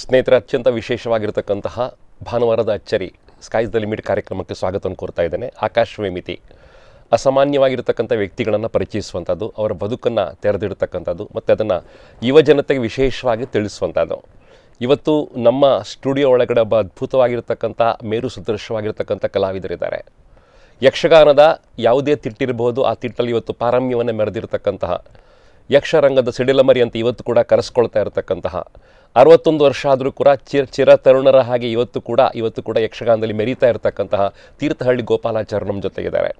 ಸ್ನೇಹಿತರೆ, ಅತ್ಯಂತ ವಿಶೇಷವಾಗಿರತಕ್ಕಂತಹ ಭಾನುವಾರದ ಅಚ್ಚರಿ ಸ್ಕೈಸ್ ದ ಲಿಮಿಟ್ ಕಾರ್ಯಕ್ರಮಕ್ಕೆ ಸ್ವಾಗತವನ್ನು ಕೋರ್ತಾ ಇದ್ದೇನೆ. ಆಕಾಶವೇ ಮಿತಿ. ಅಸಾಮಾನ್ಯವಾಗಿರತಕ್ಕಂಥ ವ್ಯಕ್ತಿಗಳನ್ನು ಪರಿಚಯಿಸುವಂಥದ್ದು, ಅವರ ಬದುಕನ್ನು ತೆರೆದಿಡ್ತಕ್ಕಂಥದ್ದು ಮತ್ತು ಅದನ್ನು ಯುವ ಜನತೆಗೆ ವಿಶೇಷವಾಗಿ ತಿಳಿಸುವಂಥದ್ದು. ಇವತ್ತು ನಮ್ಮ ಸ್ಟುಡಿಯೋ ಒಳಗಡೆ ಒಬ್ಬ ಅದ್ಭುತವಾಗಿರ್ತಕ್ಕಂಥ ಮೇರು ಸದೃಶವಾಗಿರ್ತಕ್ಕಂಥ ಕಲಾವಿದರಿದ್ದಾರೆ. ಯಕ್ಷಗಾನದ ಯಾವುದೇ ತಿಟ್ಟಿರಬಹುದು, ಆ ತಿಟ್ಟಲ್ಲಿ ಇವತ್ತು ಪಾರಮ್ಯವನ್ನು ಮೆರೆದಿರ್ತಕ್ಕಂತಹ ಯಕ್ಷರಂಗದ ಸಿಡಿಲಮರಿ ಅಂತ ಇವತ್ತು ಕೂಡ ಕರೆಸ್ಕೊಳ್ತಾ ಇರತಕ್ಕಂತಹ 61 ವರ್ಷ ಆದರೂ ಕೂಡ ಚಿರತರುಣರ ಹಾಗೆ ಇವತ್ತು ಕೂಡ ಯಕ್ಷಗಾನದಲ್ಲಿ ಮೆರೀತಾ ಇರತಕ್ಕಂತಹ ತೀರ್ಥಹಳ್ಳಿ ಗೋಪಾಲಾಚಾರ್ಯ ನಮ್ಮ ಜೊತೆಗಿದ್ದಾರೆ.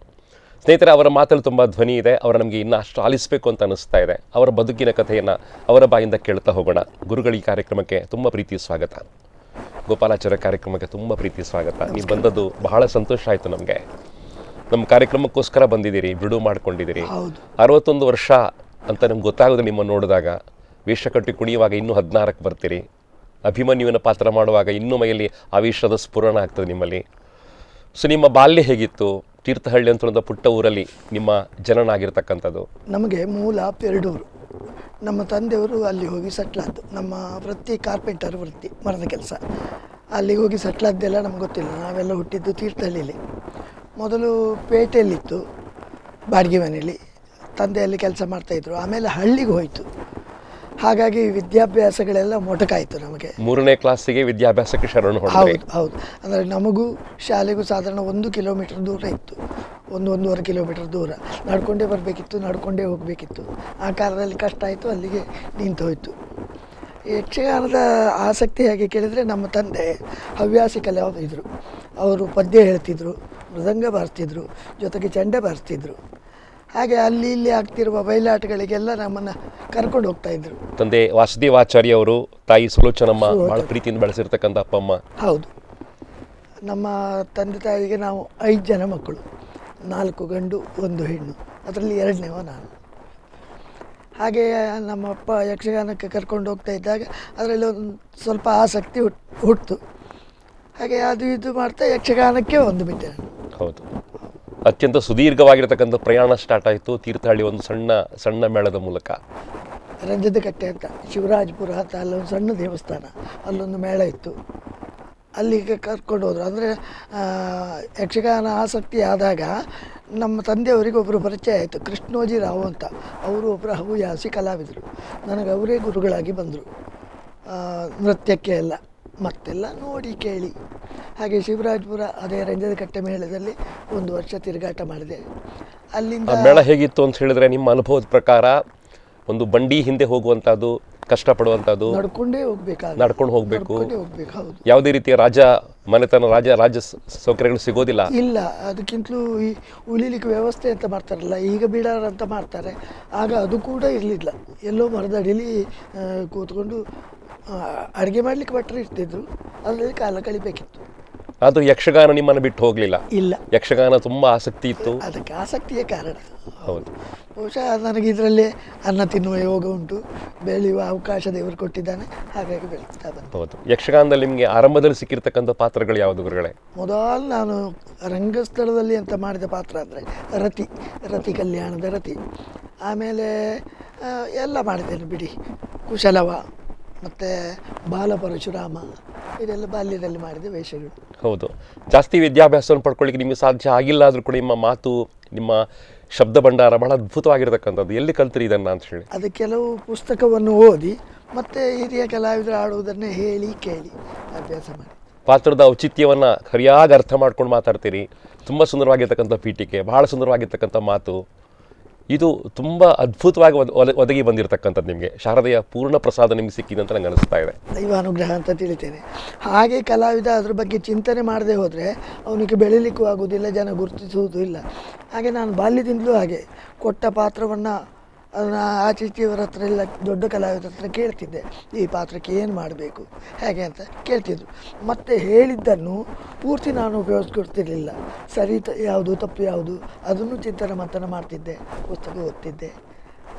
ಸ್ನೇಹಿತರೆ, ಅವರ ಮಾತಲ್ಲಿ ತುಂಬ ಧ್ವನಿ ಇದೆ. ಅವರ ನಮಗೆ ಇನ್ನೂ ಅಷ್ಟು ಆಲಿಸಬೇಕು ಅಂತ ಅನಿಸ್ತಾ ಇದೆ. ಅವರ ಬದುಕಿನ ಕಥೆಯನ್ನು ಅವರ ಬಾಯಿಂದ ಕೇಳ್ತಾ ಹೋಗೋಣ. ಗುರುಗಳ ಈ ಕಾರ್ಯಕ್ರಮಕ್ಕೆ ತುಂಬ ಪ್ರೀತಿ ಸ್ವಾಗತ. ಗೋಪಾಲಾಚಾರ್ಯ ಕಾರ್ಯಕ್ರಮಕ್ಕೆ ತುಂಬ ಪ್ರೀತಿ ಸ್ವಾಗತ. ನೀವು ಬಂದದ್ದು ಬಹಳ ಸಂತೋಷ ಆಯಿತು. ನಮಗೆ ನಮ್ಮ ಕಾರ್ಯಕ್ರಮಕ್ಕೋಸ್ಕರ ಬಂದಿದ್ದೀರಿ, ಬಿಡುವು ಮಾಡ್ಕೊಂಡಿದ್ದೀರಿ. 61 ವರ್ಷ ಅಂತ ನಮ್ಗೆ ಗೊತ್ತಾಗೋದು ನಿಮ್ಮ ನೋಡಿದಾಗ. ವೇಷಕಟ್ಟಿ ಕುಣಿಯುವಾಗ ಇನ್ನೂ 16ಕ್ಕೆ ಬರ್ತೀರಿ. ಅಭಿಮನ್ಯುವಿನ ಪಾತ್ರ ಮಾಡುವಾಗ ಇನ್ನೂ ಮೈಯಲ್ಲಿ ಆವೇಶದ ಸ್ಫುರಣ ಆಗ್ತದೆ ನಿಮ್ಮಲ್ಲಿ. ಸೊ ನಿಮ್ಮ ಬಾಲ್ಯ ಹೇಗಿತ್ತು? ತೀರ್ಥಹಳ್ಳಿ ಅಂತ ಒಂದು ಪುಟ್ಟ ಊರಲ್ಲಿ ನಿಮ್ಮ ಜನನ ಆಗಿರ್ತಕ್ಕಂಥದ್ದು. ನಮಗೆ ಮೂಲ ಪೆರಡೂರು. ನಮ್ಮ ತಂದೆಯವರು ಅಲ್ಲಿ ಹೋಗಿ ಸಟ್ಲಾದ್ದು. ನಮ್ಮ ವೃತ್ತಿ ಕಾರ್ಪೆಂಟರ್ ವೃತ್ತಿ, ಮರದ ಕೆಲಸ. ಅಲ್ಲಿ ಹೋಗಿ ಸಟ್ಲಾದ್ದೆಲ್ಲ ನಮ್ಗೆ ಗೊತ್ತಿಲ್ಲ. ನಾವೆಲ್ಲ ಹುಟ್ಟಿದ್ದು ತೀರ್ಥಹಳ್ಳಿಲಿ. ಮೊದಲು ಪೇಟೆಯಲ್ಲಿತ್ತು ಬಾಡಿಗೆ ಮನೆಯಲ್ಲಿ, ತಂದೆಯಲ್ಲಿ ಕೆಲಸ ಮಾಡ್ತಾಯಿದ್ರು. ಆಮೇಲೆ ಹಳ್ಳಿಗೆ ಹೋಯಿತು. ಹಾಗಾಗಿ ವಿದ್ಯಾಭ್ಯಾಸಗಳೆಲ್ಲ ಮೊಟಕಾಯಿತು ನಮಗೆ. 3ನೇ ಕ್ಲಾಸಿಗೆ ವಿದ್ಯಾಭ್ಯಾಸಕ್ಕೆ ಶರಣು. ಹೌದು. ಅಂದರೆ ನಮಗೂ ಶಾಲೆಗೂ ಸಾಧಾರಣ 1 ಕಿಲೋಮೀಟರ್ ದೂರ ಇತ್ತು. 1-1.5 ಕಿಲೋಮೀಟರ್ ದೂರ ನಡ್ಕೊಂಡೇ ಬರಬೇಕಿತ್ತು, ನಡ್ಕೊಂಡೇ ಹೋಗಬೇಕಿತ್ತು. ಆ ಕಾಲದಲ್ಲಿ ಕಷ್ಟ ಆಯಿತು, ಅಲ್ಲಿಗೆ ನಿಂತು ಹೋಯಿತು. ಯಕ್ಷಗಾನದ ಆಸಕ್ತಿ ಹೇಗೆ ಕೇಳಿದರೆ, ನಮ್ಮ ತಂದೆ ಹವ್ಯಾಸಿ ಕಲಾವಿದರು. ಅವರು ಪದ್ಯ ಹೇಳ್ತಿದ್ರು, ಮೃದಂಗ ಬಾರಿಸ್ತಿದ್ರು, ಜೊತೆಗೆ ಚೆಂಡೆ ಬಾರಿಸ್ತಿದ್ರು. ಹಾಗೆ ಅಲ್ಲಿ ಇಲ್ಲಿ ಆಗ್ತಿರುವ ಬಯಲಾಟಗಳಿಗೆಲ್ಲ ನಮ್ಮನ್ನು ಕರ್ಕೊಂಡು ಹೋಗ್ತಾ ಇದ್ರು. ತಂದೆ ವಾಸುದೇವಾಚಾರ್ಯ ಅವರು, ತಾಯಿ ಸುಲೋಚನಮ್ಮ ಬಹಳ ಪ್ರೀತಿಯಿಂದ ಬೆಳೆಸಿರ್ತಕ್ಕಂಥ ಅಪ್ಪ ಅಮ್ಮ. ಹೌದು. ನಮ್ಮ ತಂದೆ ತಾಯಿಗೆ ನಾವು 5 ಜನ ಮಕ್ಕಳು, 4 ಗಂಡು 1 ಹೆಣ್ಣು. ಅದರಲ್ಲಿ 2ನೇವ ನಾನು. ಹಾಗೆ ನಮ್ಮಪ್ಪ ಯಕ್ಷಗಾನಕ್ಕೆ ಕರ್ಕೊಂಡು ಹೋಗ್ತಾ ಇದ್ದಾಗ ಅದರಲ್ಲಿ ಒಂದು ಸ್ವಲ್ಪ ಆಸಕ್ತಿ ಹುಟ್ಟಿತು. ಹಾಗೆ ಅದು ಇದು ಮಾಡ್ತಾ ಯಕ್ಷಗಾನಕ್ಕೆ ಒಂದು ಬಿಟ್ಟೆ ನಾನು. ಹೌದು. ಅತ್ಯಂತ ಸುದೀರ್ಘವಾಗಿರತಕ್ಕಂಥ ಪ್ರಯಾಣ ಸ್ಟಾರ್ಟ್ ಆಯಿತು ತೀರ್ಥಹಳ್ಳಿ ಒಂದು ಸಣ್ಣ ಮೇಳದ ಮೂಲಕ. ರಂಜದ ಕಟ್ಟೆ ಅಂತ ಶಿವರಾಜಪುರ ಅಂತ ಅಲ್ಲೊಂದು ಸಣ್ಣ ದೇವಸ್ಥಾನ, ಅಲ್ಲೊಂದು ಮೇಳ ಇತ್ತು. ಅಲ್ಲಿಗೆ ಕರ್ಕೊಂಡು ಹೋದರು. ಅಂದರೆ ಯಕ್ಷಗಾನ ಆಸಕ್ತಿ ಆದಾಗ ನಮ್ಮ ತಂದೆಯವರಿಗೆ ಒಬ್ಬರು ಪರಿಚಯ ಆಯಿತು, ಕೃಷ್ಣೋಜಿ ರಾವ್ ಅಂತ. ಅವರು ಒಬ್ಬರು ಹವ್ಯಾಸಿ ಕಲಾವಿದರು. ನನಗೆ ಅವರೇ ಗುರುಗಳಾಗಿ ಬಂದರು ನೃತ್ಯಕ್ಕೆ ಎಲ್ಲ. ಮತ್ತೆಲ್ಲ ನೋಡಿ ಕೇಳಿ. ಹಾಗೆ ಶಿವರಾಜಪುರ ಅದೇ ರಂಜದ ಕಟ್ಟೆ ಮೇಳದಲ್ಲಿ 1 ವರ್ಷ ತಿರುಗಾಟ ಮಾಡಿದೆ. ಅಲ್ಲಿಂದ ಮೇಳ ಹೇಗಿತ್ತು ಅಂತ ಹೇಳಿದ್ರೆ, ನಿಮ್ಮ ಅನುಭವದ ಪ್ರಕಾರ ಒಂದು ಬಂಡಿ ಹಿಂದೆ ಹೋಗುವಂಥದ್ದು, ಕಷ್ಟಪಡುವಂಥದ್ದು, ನಡ್ಕೊಂಡು ಹೋಗಬೇಕು. ಹೌದು. ಯಾವುದೇ ರೀತಿಯ ರಾಜ ಸೌಕರ್ಯಗಳು ಸಿಗೋದಿಲ್ಲ. ಇಲ್ಲ. ಅದಕ್ಕಿಂತಲೂ ಈ ಉಳಿಲಿಕ್ಕೆ ವ್ಯವಸ್ಥೆ ಅಂತ ಮಾಡ್ತಾರಲ್ಲ, ಈಗ ಬಿಡಾರ ಅಂತ ಮಾಡ್ತಾರೆ. ಆಗ ಅದು ಕೂಡ ಇರಲಿಲ್ಲ. ಎಲ್ಲೋ ಮರದಡಿಲಿ ಕೂತ್ಕೊಂಡು ಅಡುಗೆ ಮಾಡಲಿಕ್ಕೆ ಭಟ್ರು ಇರ್ತಿದ್ರು, ಅದರಲ್ಲಿ ಕಾಲ ಕಳಿಬೇಕಿತ್ತು. ಅದು ಯಕ್ಷಗಾನ ನಿಮ್ಮನ್ನು ಬಿಟ್ಟು ಹೋಗಲಿಲ್ಲ. ಇಲ್ಲ, ಯಕ್ಷಗಾನ ತುಂಬ ಆಸಕ್ತಿ ಇತ್ತು. ಅದಕ್ಕೆ ಆಸಕ್ತಿಯೇ ಕಾರಣ. ಹೌದು. ಬಹುಶಃ ನನಗೆ ಇದರಲ್ಲೇ ಅನ್ನ ತಿನ್ನುವ ಯೋಗ ಉಂಟು, ಬೆಳೆಯುವ ಅವಕಾಶ ದೇವರು ಕೊಟ್ಟಿದ್ದಾನೆ. ಹಾಗಾಗಿ ಬೆಳೀತಾ ಬಂತು. ಹೌದು. ಯಕ್ಷಗಾನದಲ್ಲಿ ನಿಮಗೆ ಆರಂಭದಲ್ಲಿ ಸಿಕ್ಕಿರ್ತಕ್ಕಂಥ ಪಾತ್ರಗಳು ಯಾವುದು ಗುರುಗಳೇ? ಮೊದಲು ನಾನು ರಂಗಸ್ಥಳದಲ್ಲಿ ಅಂತ ಮಾಡಿದ ಪಾತ್ರ ಅಂದರೆ ರತಿ ಕಲ್ಯಾಣದ ರತಿ. ಆಮೇಲೆ ಎಲ್ಲ ಮಾಡಿದ್ದೇನೆ ಬಿಡಿ. ಕುಶಲವ ಮತ್ತು ಬಾಲಪರಶುರಾಮ, ಇದೆಲ್ಲ ಬಾಲ್ಯದಲ್ಲಿ ಮಾಡಿದ ವೇಷಗಳು. ಹೌದು. ಜಾಸ್ತಿ ವಿದ್ಯಾಭ್ಯಾಸವನ್ನು ಪಡ್ಕೊಳ್ಳಿಕ್ಕೆ ನಿಮಗೆ ಸಾಧ್ಯ ಆಗಿಲ್ಲ ಆದರೂ ಕೂಡ ನಿಮ್ಮ ಮಾತು, ನಿಮ್ಮ ಶಬ್ದ ಭಂಡಾರ ಬಹಳ ಅದ್ಭುತವಾಗಿರತಕ್ಕಂಥದ್ದು. ಎಲ್ಲಿ ಕಲ್ತ್ರಿ ಇದನ್ನು ಅಂತ ಹೇಳಿ? ಅದು ಕೆಲವು ಪುಸ್ತಕವನ್ನು ಓದಿ ಮತ್ತು ಹಿರಿಯ ಕಲಾವಿದರು ಆಡುವುದನ್ನೇ ಹೇಳಿ ಕೇಳಿ ಅಭ್ಯಾಸ ಮಾಡಿ. ಪಾತ್ರದ ಔಚಿತ್ಯವನ್ನು ಸರಿಯಾಗಿ ಅರ್ಥ ಮಾಡ್ಕೊಂಡು ಮಾತಾಡ್ತೀರಿ. ತುಂಬ ಸುಂದರವಾಗಿರ್ತಕ್ಕಂಥ ಪೀಠಿಕೆ, ಬಹಳ ಸುಂದರವಾಗಿರ್ತಕ್ಕಂಥ ಮಾತು. ಇದು ತುಂಬ ಅದ್ಭುತವಾಗಿ ಒದಗಿ ಬಂದಿರತಕ್ಕಂಥದ್ದು. ನಿಮಗೆ ಶಾರದೆಯ ಪೂರ್ಣ ಪ್ರಸಾದ ನಿಮಗೆ ಸಿಕ್ಕಿದೆ ಅಂತ ನಂಗೆ ಅನಿಸ್ತಾ ಇದೆ. ದೈವಾನುಗ್ರಹ ಅಂತ ತಿಳಿತೇನೆ. ಹಾಗೆ ಕಲಾವಿದ ಅದ್ರ ಬಗ್ಗೆ ಚಿಂತನೆ ಮಾಡದೆ ಹೋದರೆ ಅವನಿಗೆ ಬೆಳೀಲಿಕ್ಕೂ ಆಗೋದಿಲ್ಲ, ಜನ ಗುರುತಿಸುವುದೂ ಇಲ್ಲ. ಹಾಗೆ ನಾನು ಬಾಲ್ಯದಿಂದಲೂ ಹಾಗೆ ಕೊಟ್ಟ ಪಾತ್ರವನ್ನು ಅದನ್ನು ಆಚೀಚಿಯವರ ಹತ್ರ ಎಲ್ಲ ದೊಡ್ಡ ಕಲಾವಿದರ ಹತ್ರ ಕೇಳ್ತಿದ್ದೆ, ಈ ಪಾತ್ರಕ್ಕೆ ಏನು ಮಾಡಬೇಕು ಹೇಗೆ ಅಂತ ಕೇಳ್ತಿದ್ರು. ಮತ್ತು ಹೇಳಿದ್ದನ್ನು ಪೂರ್ತಿ ನಾನು ಉಪಯೋಗಿಸ್ಕೊಡ್ತಿರ್ಲಿಲ್ಲ. ಸರಿ ಯಾವುದು ತಪ್ಪು ಯಾವುದು ಅದನ್ನು ಚಿಂತನೆ ಮಂಥನ ಮಾಡ್ತಿದ್ದೆ, ಪುಸ್ತಕ ಓದ್ತಿದ್ದೆ.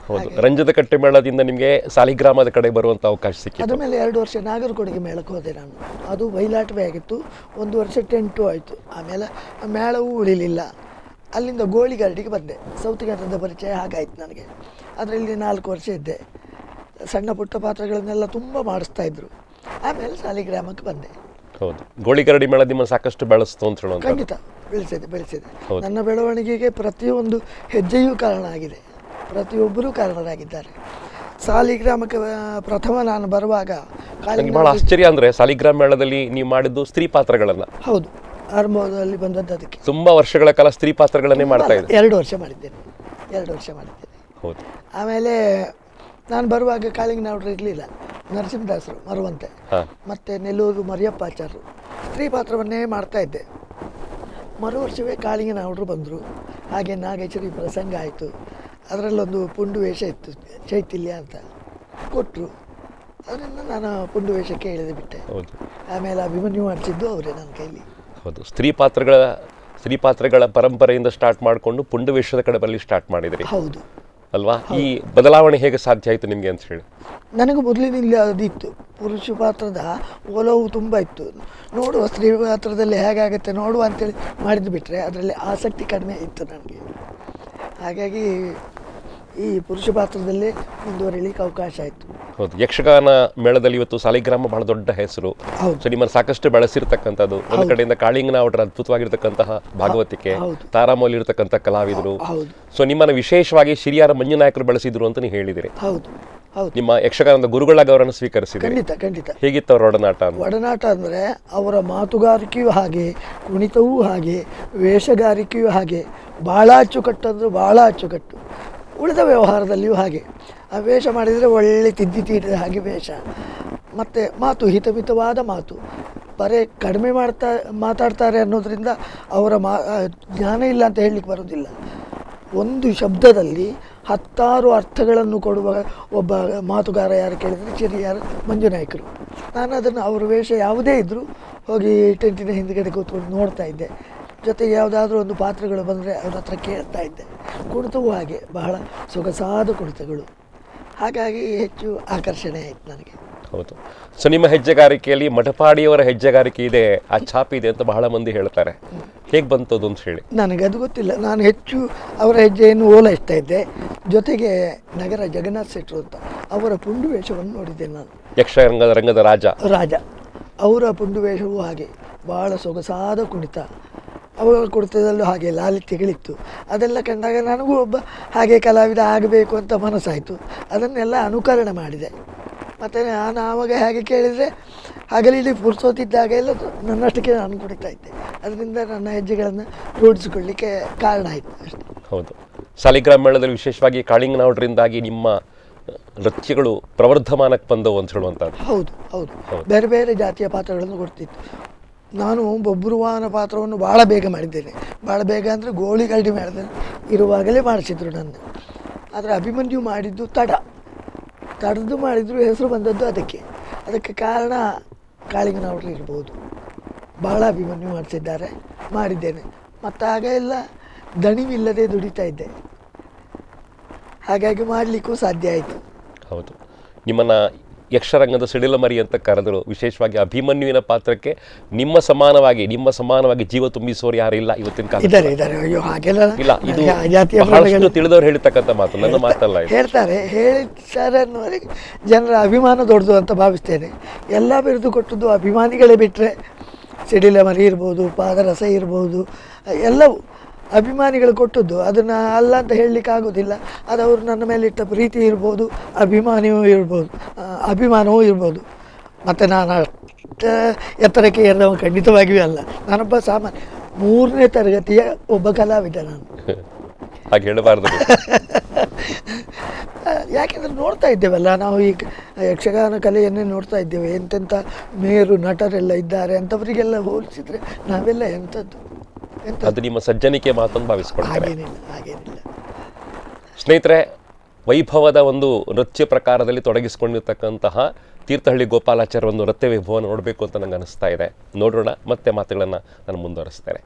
ಹೌದು. ರಂಜದ ಕಟ್ಟೆ ಮೇಳದಿಂದ ನಿಮಗೆ ಸಾಲಿಗ್ರಾಮದ ಕಡೆ ಬರುವಂಥ ಅವಕಾಶ ಸಿಕ್ಕಿತು. ಅದ ಮೇಲೆ 2 ವರ್ಷ ನಾಗರಕೊಡಿಗೆ ಮೇಳಕ್ಕೆ ಹೋದೆ ನಾನು. ಅದು ಬಯಲಾಟವೇ ಆಗಿತ್ತು. 1 ವರ್ಷ ಟೆಂಟು ಆಯಿತು. ಆಮೇಲೆ ಮೇಳವೂ ಉಳಿಲಿಲ್ಲ. ಅಲ್ಲಿಂದ ಗೋಳಿಗಾಡಿಗೆ ಬಂದೆ. ಸೌತಿಘಟ್ಟದ ಪರಿಚಯ ಹಾಗಾಯಿತು ನನಗೆ. ಅದರಲ್ಲಿ 4 ವರ್ಷ ಇದ್ದೆ. ಸಣ್ಣ ಪುಟ್ಟ ಪಾತ್ರಗಳನ್ನೆಲ್ಲ ತುಂಬ ಮಾಡಿಸ್ತಾಯಿದ್ರು. ಆಮೇಲೆ ಸಾಲಿಗ್ರಾಮಕ್ಕೆ ಬಂದೆ. ಹೌದು, ಗೋಳಿಗರಡಿ ಮೇಳ ನಿಮ್ಮನ್ನು ಸಾಕಷ್ಟು ಬೆಳೆಸ್ತು ಅಂತ ಹೇಳುವಂಥ. ಖಂಡಿತ ಬೆಳೆಸಿದೆ. ನನ್ನ ಬೆಳವಣಿಗೆಗೆ ಪ್ರತಿಯೊಂದು ಹೆಜ್ಜೆಯೂ ಕಾರಣ ಆಗಿದೆ, ಪ್ರತಿಯೊಬ್ಬರೂ ಕಾರಣರಾಗಿದ್ದಾರೆ. ಸಾಲಿಗ್ರಾಮಕ್ಕೆ ಪ್ರಥಮ ನಾನು ಬರುವಾಗ ನನಗೆ ಬಹಳ ಆಶ್ಚರ್ಯ ಅಂದರೆ ಸಾಲಿಗ್ರಾಮ ಮೇಳದಲ್ಲಿ ನೀವು ಮಾಡಿದ್ದು ಸ್ತ್ರೀ ಪಾತ್ರಗಳನ್ನು. ಹೌದು, ಆರಂಭದಲ್ಲಿ ಬಂದದ್ದು ಅದಕ್ಕೆ. ತುಂಬ ವರ್ಷಗಳ ಕಾಲ ಸ್ತ್ರೀ ಪಾತ್ರಗಳನ್ನೇ ಮಾಡ್ತಾ ಇದ್ದೆ. 2 ವರ್ಷ ಮಾಡಿದ್ದೇನೆ. ಹೌದು. ಆಮೇಲೆ ನಾನು ಬರುವಾಗ ಕಾಳಿಂಗನವ್ರು ಇರಲಿಲ್ಲ, ನರಸಿಂಹದಾಸರು ಮರುವಂತೆ, ಮತ್ತು ನೆಲ್ಲೂರು ಮರಿಯಪ್ಪಾಚಾರ್ಯರು ಸ್ತ್ರೀ ಪಾತ್ರವನ್ನೇ ಮಾಡ್ತಾ ಇದ್ದೆ. ಮರು ವರ್ಷವೇ ಕಾಳಿಂಗನವ್ರು ಬಂದರು. ಹಾಗೆ ನಾಗೇಶ್ವರಿ ಪ್ರಸಂಗ ಆಯಿತು. ಅದರಲ್ಲೊಂದು ಪುಂಡು ವೇಷ ಇತ್ತು, ಚೈತಿಲ್ಯ ಅಂತ ಕೊಟ್ಟರು. ಅದರಿಂದ ನಾನು ಪುಂಡು ವೇಷಕ್ಕೆ ಎಳೆದು ಬಿಟ್ಟೆ. ಆಮೇಲೆ ಅಭಿಮನ್ಯು ಮಾಡಿಸಿದ್ದು ಅವರೇ ನನ್ನ ಕೈಲಿ. ಹೌದು, ಸ್ತ್ರೀ ಪಾತ್ರಗಳ ಪರಂಪರೆಯಿಂದ ಸ್ಟಾರ್ಟ್ ಮಾಡಿಕೊಂಡು ಪುಂಡು ವೇಷದ ಕಡೆ ಬರಲಿ ಸ್ಟಾರ್ಟ್ ಮಾಡಿದ್ರಿ. ಹೌದು ಅಲ್ವಾ? ಈ ಬದಲಾವಣೆ ಹೇಗೆ ಸಾಧ್ಯ ಆಯಿತು ನಿಮಗೆ ಅಂತ ಹೇಳಿ? ನನಗೂ ಮೊದಲಿನಿಂದ ಅದಿತ್ತು, ಪುರುಷ ಪಾತ್ರದ ಒಲವು ತುಂಬ ಇತ್ತು. ನೋಡುವ ಸ್ತ್ರೀ ಪಾತ್ರದಲ್ಲಿ ಹೇಗಾಗುತ್ತೆ ನೋಡುವ ಅಂತೇಳಿ ಮಾಡಿದ್ದು ಬಿಟ್ಟರೆ ಅದರಲ್ಲಿ ಆಸಕ್ತಿ ಕಡಿಮೆ ಇತ್ತು ನನಗೆ. ಹಾಗಾಗಿ ಈ ಪುರುಷ ಪಾತ್ರದಲ್ಲೇ ಮುಂದುವರಿಲಿಕ್ಕೆ ಅವಕಾಶ ಆಯಿತು. ಹೌದು, ಯಕ್ಷಗಾನ ಮೇಳದಲ್ಲಿ ಇವತ್ತು ಸಾಲಿಗ್ರಾಮ ಬಹಳ ದೊಡ್ಡ ಹೆಸರು. ಸೊ ನಿಮ್ಮನ್ನು ಸಾಕಷ್ಟು ಬೆಳೆಸಿರ್ತಕ್ಕಂಥದ್ದು. ಒಂದು ಕಡೆಯಿಂದ ಕಾಳಿಂಗನವರ ಅದ್ಭುತವಾಗಿರ್ತಕ್ಕಂತಹ ಭಾಗವತಿಕೆ, ತಾರಾಮೌಲಿ ಇರತಕ್ಕಂಥ ಕಲಾವಿದರು. ಸೊ ನಿಮ್ಮನ್ನು ವಿಶೇಷವಾಗಿ ಶಿರಿಯಾರ ಮಂಜುನಾಯಕರು ಬೆಳೆಸಿದ್ರು ಅಂತ ನೀವು ಹೇಳಿದಿರಿ. ನಿಮ್ಮ ಯಕ್ಷಗಾನದ ಗುರುಗಳಾಗಿ ಅವರನ್ನು ಸ್ವೀಕರಿಸಿದ್ರಿ. ಖಂಡಿತ. ಹೇಗಿತ್ತು ಅವರ ಒಡನಾಟ ಅಂದರೆ ಅವರ ಮಾತುಗಾರಿಕೆಯೂ ಹಾಗೆ, ಕುಣಿತವೂ ಹಾಗೆ, ವೇಷಗಾರಿಕೆಯೂ ಹಾಗೆ. ಭಾಳ ಅಚ್ಚುಕಟ್ಟು ಅಂದರೆ ಭಾಳ ಅಚ್ಚುಕಟ್ಟು. ಉಳಿದ ವ್ಯವಹಾರದಲ್ಲಿಯೂ ಹಾಗೆ. ಆ ವೇಷ ಮಾಡಿದರೆ ಒಳ್ಳೆ ತಿದ್ದಿ ತೀಡಿದ ಹಾಗೆ ವೇಷ. ಮತ್ತು ಮಾತು ಹಿತಮಿತವಾದ ಮಾತು. ಬರೀ ಕಡಿಮೆ ಮಾತಾಡ್ತಾರೆ ಅನ್ನೋದರಿಂದ ಅವರ ಜ್ಞಾನ ಇಲ್ಲ ಅಂತ ಹೇಳಲಿಕ್ಕೆ ಬರೋದಿಲ್ಲ. ಒಂದು ಶಬ್ದದಲ್ಲಿ 10 ಅರ್ಥಗಳನ್ನು ಕೊಡುವ ಒಬ್ಬ ಮಾತುಗಾರ ಯಾರು ಕೇಳಿದರೆ ಚಿರಿಯಾರ ಮಂಜುನಾಯಕರು. ನಾನು ಅದನ್ನು ಅವರ ವೇಷ ಯಾವುದೇ ಇದ್ದರೂ ಹೋಗಿ ಟೆಂಟಿನ ಹಿಂದುಗಡೆ ಕೂತ್ಕೊಂಡು ನೋಡ್ತಾ ಇದ್ದೆ. ಜೊತೆಗೆ ಯಾವುದಾದ್ರೂ ಒಂದು ಪಾತ್ರಗಳು ಬಂದರೆ ಅವ್ರ ಹತ್ರ ಕೇಳ್ತಾ ಇದ್ದೆ. ಕುಣಿತವೂ ಹಾಗೆ, ಬಹಳ ಸೊಗಸಾದ ಕುಣಿತಗಳು. ಹಾಗಾಗಿ ಹೆಚ್ಚು ಆಕರ್ಷಣೆ ಆಯಿತು ನನಗೆ. ಹೌದು. ಸೊ ನಿಮ್ಮ ಹೆಜ್ಜೆಗಾರಿಕೆಯಲ್ಲಿ ಮಠಪಾಡಿಯವರ ಹೆಜ್ಜೆಗಾರಿಕೆ ಇದೆ, ಆ ಛಾಪ್ ಇದೆ ಅಂತ ಬಹಳ ಮಂದಿ ಹೇಳ್ತಾರೆ. ಹೇಗೆ ಬಂತದು ಅಂತ ಹೇಳಿ? ನನಗೆ ಅದು ಗೊತ್ತಿಲ್ಲ. ನಾನು ಹೆಚ್ಚು ಅವರ ಹೆಜ್ಜೆಯನ್ನು ಓಲೈಸ್ತಾ ಇದ್ದೆ. ಜೊತೆಗೆ ನಗರ ಜಗನ್ನಾಥ ಶೆಟ್ಟರು ಅಂತ ಅವರ ಪುಂಡು ವೇಷವನ್ನು ನೋಡಿದ್ದೆ ನಾನು. ಯಕ್ಷರಂಗದ ರಂಗದ ರಾಜ ಅವರ ಪುಂಡು ವೇಷವೂ ಹಾಗೆ ಭಾಳ ಸೊಗಸಾದ ಕುಣಿತ. ಅವರ ಕುಣಿತದಲ್ಲೂ ಹಾಗೆ ಲಾಲಿತ್ಯಗಳಿತ್ತು. ಅದೆಲ್ಲ ಕಂಡಾಗ ನನಗೂ ಒಬ್ಬ ಹಾಗೆ ಕಲಾವಿದ ಆಗಬೇಕು ಅಂತ ಮನಸ್ಸಾಯಿತು. ಅದನ್ನೆಲ್ಲ ಅನುಕರಣೆ ಮಾಡಿದೆ. ಮತ್ತು ನಾನು ಆವಾಗ ಹೇಗೆ ಕೇಳಿದರೆ ಹಗಲಿಲ್ಲಿ ಪುರ್ಸೋತಿದ್ದಾಗ ಎಲ್ಲ ನನ್ನಷ್ಟಕ್ಕೆ ನಾನು ಕುಣಿತಾ ಇದ್ದೆ. ಅದರಿಂದ ನನ್ನ ಹೆಜ್ಜೆಗಳನ್ನು ರೂಢಿಸಿಕೊಳ್ಳಲಿಕ್ಕೆ ಕಾರಣ ಆಯಿತು ಅಷ್ಟೇ. ಹೌದು, ಸಾಲಿಗ್ರಾಮ ಮೇಳದಲ್ಲಿ ವಿಶೇಷವಾಗಿ ಕಾಳಿಂಗನವರಿಂದಾಗಿ ನಿಮ್ಮ ನೃತ್ಯಗಳು ಪ್ರವರ್ಧಮಾನಕ್ಕೆ ಬಂದವು ಅಂತ ಹೇಳುವಂಥದ್ದು. ಹೌದು. ಬೇರೆ ಬೇರೆ ಜಾತಿಯ ಪಾತ್ರಗಳನ್ನು ಕೊಡ್ತಿತ್ತು. ನಾನು ಬೊಬ್ಬರುವಾಹನ ಪಾತ್ರವನ್ನು ಭಾಳ ಬೇಗ ಮಾಡಿದ್ದೇನೆ. ಭಾಳ ಬೇಗ ಅಂದರೆ ಗೋಳಿಗರಡಿ ಮೇಳದಲ್ಲಿ ಇರುವಾಗಲೇ ಮಾಡಿಸಿದ್ರು ನನ್ನ. ಆದರೆ ಅಭಿಮನ್ಯು ಮಾಡಿದ್ದು ತಡದ್ದು ಮಾಡಿದ್ರು, ಹೆಸರು ಬಂದದ್ದು ಅದಕ್ಕೆ ಕಾರಣ ಕಾಳಿಂಗನವರು ಇರ್ಬೋದು. ಭಾಳ ಅಭಿಮನ್ಯು ಮಾಡಿದ್ದೇನೆ. ಮತ್ತು ಆಗ ಎಲ್ಲ ದಣಿವಿಲ್ಲದೆ ದುಡಿತಾ ಇದ್ದೆ. ಹಾಗಾಗಿ ಮಾಡಲಿಕ್ಕೂ ಸಾಧ್ಯ ಆಯಿತು. ಹೌದು, ನಿಮ್ಮನ್ನು ಯಕ್ಷರಂಗದ ಸಿಡಿಲಮರಿ ಅಂತ ಕರೆದರು. ವಿಶೇಷವಾಗಿ ಅಭಿಮನ್ಯುವಿನ ಪಾತ್ರಕ್ಕೆ ನಿಮ್ಮ ಸಮಾನವಾಗಿ ಜೀವ ತುಂಬಿಸೋರು ಯಾರಿಲ್ಲ ಇವತ್ತಿನ ಕಾಲದಲ್ಲಿ. ಇಲ್ಲ, ಇದು ಬಹಳಷ್ಟು ತಿಳಿದವರು ಹೇಳ್ತಕ್ಕಂಥ ಮಾತು, ನನ್ನ ಮಾತಲ್ಲ. ಹೇಳ್ತಾರೆ ಅನ್ನೋರಿಗೆ ಜನರ ಅಭಿಮಾನ ದೊಡ್ಡದು ಅಂತ ಭಾವಿಸ್ತೇನೆ. ಎಲ್ಲ ಬಿರುದು ಕೊಟ್ಟದ್ದು ಅಭಿಮಾನಿಗಳೇ ಬಿಟ್ಟರೆ, ಸಿಡಿಲಮರಿ ಇರ್ಬೋದು, ಪಾದರಸ ಇರ್ಬೋದು, ಎಲ್ಲವೂ ಅಭಿಮಾನಿಗಳು ಕೊಟ್ಟದ್ದು. ಅದನ್ನು ಅಲ್ಲ ಅಂತ ಹೇಳಲಿಕ್ಕೆ ಆಗೋದಿಲ್ಲ. ಅದು ಅವರು ನನ್ನ ಮೇಲೆ ಇಟ್ಟ ಪ್ರೀತಿ ಇರ್ಬೋದು, ಅಭಿಮಾನವೂ ಇರ್ಬೋದು. ಮತ್ತು ನಾನು ಅಷ್ಟು ಎತ್ತರಕ್ಕೆ ಏರಿದವ ಖಂಡಿತವಾಗಿಯೂ ಅಲ್ಲ. ನಾನೊಬ್ಬ ಸಾಮಾನ್ಯ 3ನೇ ತರಗತಿಯ ಒಬ್ಬ ಕಲಾವಿದ ನಾನು. ಹಾಗೆ ಹೇಳಬಾರ್ದು. ಯಾಕೆಂದರೆ ನೋಡ್ತಾ ಇದ್ದೇವಲ್ಲ ನಾವು ಈ ಯಕ್ಷಗಾನ ಕಲೆಯನ್ನೇ ನೋಡ್ತಾ ಇದ್ದೇವೆ. ಎಂತೆಂಥ ಮೇರು ನಟರೆಲ್ಲ ಇದ್ದಾರೆ. ಅಂಥವರಿಗೆಲ್ಲ ಹೋಲಿಸಿದರೆ ನಾವೆಲ್ಲ ಎಂಥದ್ದು. ಅದು ನಿಮ್ಮ ಸಜ್ಜನಿಕೆ ಮಾತನ್ನು ಭಾವಿಸ್ಕೊಳ್ತಾರೆ. ಹಾಗೇನಿಲ್ಲ. ಸ್ನೇಹಿತರೆ, ವೈಭವದ ಒಂದು ನೃತ್ಯ ಪ್ರಕಾರದಲ್ಲಿ ತೊಡಗಿಸಿಕೊಂಡಿರ್ತಕ್ಕಂತಹ ತೀರ್ಥಹಳ್ಳಿ ಗೋಪಾಲಾಚಾರ್ಯ ಒಂದು ನೃತ್ಯ ವೈಭವ ನೋಡಬೇಕು ಅಂತ ನಂಗೆ ಅನಿಸ್ತಾ ಇದೆ. ನೋಡೋಣ, ಮತ್ತೆ ಮಾತುಗಳನ್ನು ನಾನು ಮುಂದುವರಿಸ್ತೇನೆ.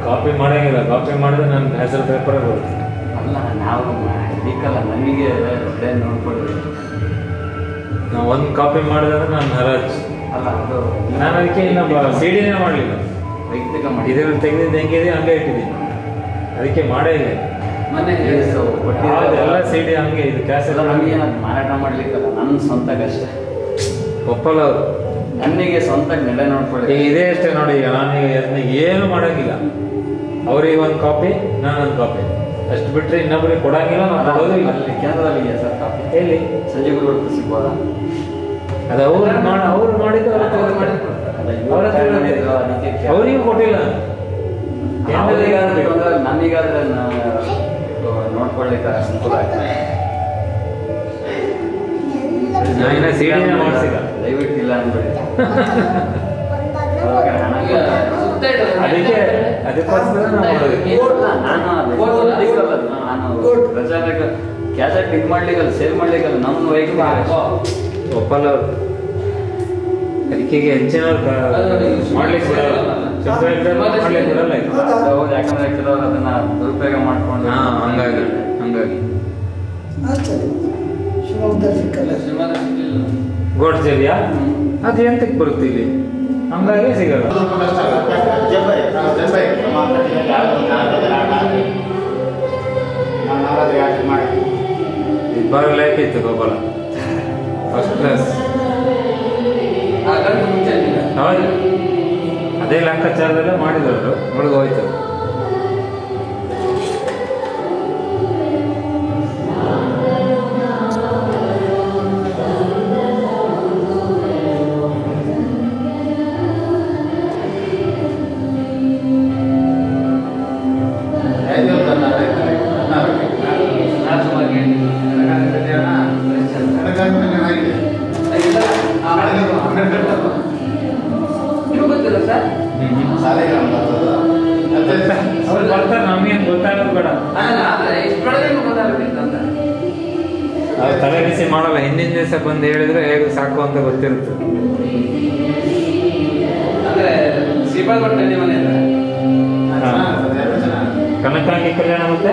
ಕಾಪಿ ಮಾಡಂಗಿಲ್ಲ, ಕಾಪಿ ಮಾಡಿದ್ರೆ ನನ್ನ ಹೆಸರು ಪೇಪರ್ ಬರುತ್ತೆ. ಅಲ್ಲ, ನಾವು ನಮಗೆ ನೋಡ್ಕೊಳ್ರಿ. ನಾವು ಒಂದು ಕಾಪಿ ಮಾಡಿದ್ರೆ ನಾನು ಹರಾಜ್ ಅಲ್ಲ, ಅದು ನಾನು ಅದಕ್ಕೆ ಸಿಡಿನೇ ಮಾಡಲಿಲ್ಲ. ವೈಯಕ್ತಿಕ ಇದನ್ನು ತೆಗೆದಿದ್ದು ಹೆಂಗಿದೆ ಹಂಗೆ ಇಟ್ಟಿದ್ದೀನಿ, ಅದಕ್ಕೆ ಮಾಡೇ ಇಲ್ಲ. ಮನೆ ಎಲ್ಲ ಸಿಡಿ ಹಂಗೆ ಇದು ಕ್ಯಾಸೆಟ್ ನಮಗೇನದು ಮಾರಾಟ ಮಾಡ್ಲಿಕ್ಕಲ್ಲ, ನನ್ನ ಸ್ವಂತ ಕಷ್ಟ. ಒಪ್ಪಲ್ಲ ಅವರು. ನನಗೆ ಸ್ವಂತ ನೆಲೆ ನೋಡ್ಕೊಳ್ಳಿ. ಈಗ ಇದೇ ಅಷ್ಟೇ ನೋಡಿ, ಈಗ ನಾನು ಏನು ಮಾಡೋಂಗಿಲ್ಲ. ಅವ್ರಿಗೆ ಒಂದು ಕಾಪಿ, ನಾನೊಂದು ಕಾಪಿ, ಅಷ್ಟು ಬಿಟ್ಟರೆ ಇನ್ನೊಬ್ಬರಿಗೆ ಕೊಡಂಗಿಲ್ಲ. ನಾವು ಕೊಡೋದು ಇಲ್ಲ. ಅಲ್ಲಿ ಕೇಂದ್ರದಲ್ಲಿ ಇದೆಯಾ ಸರ್ ಕಾಪಿ? ಎಲ್ಲಿ ಸಂಜೆ ಗುರುಗಳು ಸಿಗ್ಬೋದಾ? ಅದು ಅವ್ರು ಮಾಡಿದ್ದು ಅವರಿಗೂ ಕೊಟ್ಟಿಲ್ಲ. ನನಗಾದ್ರೆ ನೋಡ್ಕೊಳ್ಳಿಕ್ಕೆ ಅನುಕೂಲ ಆಗ್ತದೆ. ನಾನು ಸಿಡಿನ ಮಾಡಿಸಿಲ್ಲ. ದಯವಿಟ್ಟು ಇಲ್ಲ ಅಂದ್ಬಿಡಿ. ಅದಕ್ಕೋಸ್ಕರ ನಾನು ಪ್ರಚಾರ ಕ್ಯಾಸೆಟ್ ಇದು ಮಾಡ್ಲಿಕ್ಕಲ್ಲ, ಸೇಲ್ ಮಾಡ್ಲಿಕ್ಕಲ್ಲ, ನಮ್ಮ ವೈಯಕ್ತಿಕ ಒಪ್ಪಲ್ಲ ಅವರು. ಅದಕ್ಕೆ ಹೆಚ್ಚಿನವ್ರು ಮಾಡ್ಲಿಕ್ಕೆ ಬಿಡಲ್ಲ, ಮಾಡ್ಲಿಕ್ಕೆ ಬಿಡಲ್ಲ. ಹೌದು, ಯಾಕಂದ್ರೆ ಕೆಲವರು ಅದನ್ನ ದುರುಪಯೋಗ ಮಾಡ್ಕೊಂಡು ಹಂಗಾಗಿ ಶಿವಮೊಗ್ಗದಲ್ಲಿ ಸಿಕ್ಕಲ್ಲ. ಗೋಡ್ಜರಿಯಾ ಅದು ಎಂತಕ್ಕೆ ಬರುತ್ತೆ ಇಲ್ಲಿ, ಹಂಗಾಗಿ ಸಿಗಲ್ಲ. ಇಬ್ಬರು ಲೈಫ್ ಇತ್ತು ಗೋಪಾಲ, ಫಸ್ಟ್ ಕ್ಲಾಸ್. ಹೌದು, ಅದೇ ಲೆಕ್ಕಾಚಾರದಲ್ಲೇ ಮಾಡಿದವರು ಮುಳುಗೋಯ್ತು. ಅವ್ರು ಬರ್ತಾರೆ, ನಮ್ಗೇನು ಗೊತ್ತಾಗೋದು ಬೇಡ. ಅವ್ರು ತಲೆ ಬಿಸಿ ಮಾಡಲ್ಲ, ಹಿಂದಿನ ದಿವಸ ಬಂದು ಹೇಳಿದ್ರೆ ಹೇಗೆ ಸಾಕು ಅಂತ ಗೊತ್ತಿರುತ್ತೆ. ಕನಕಾಂಗಿ ಕಲ್ಯಾಣ ಮತ್ತೆ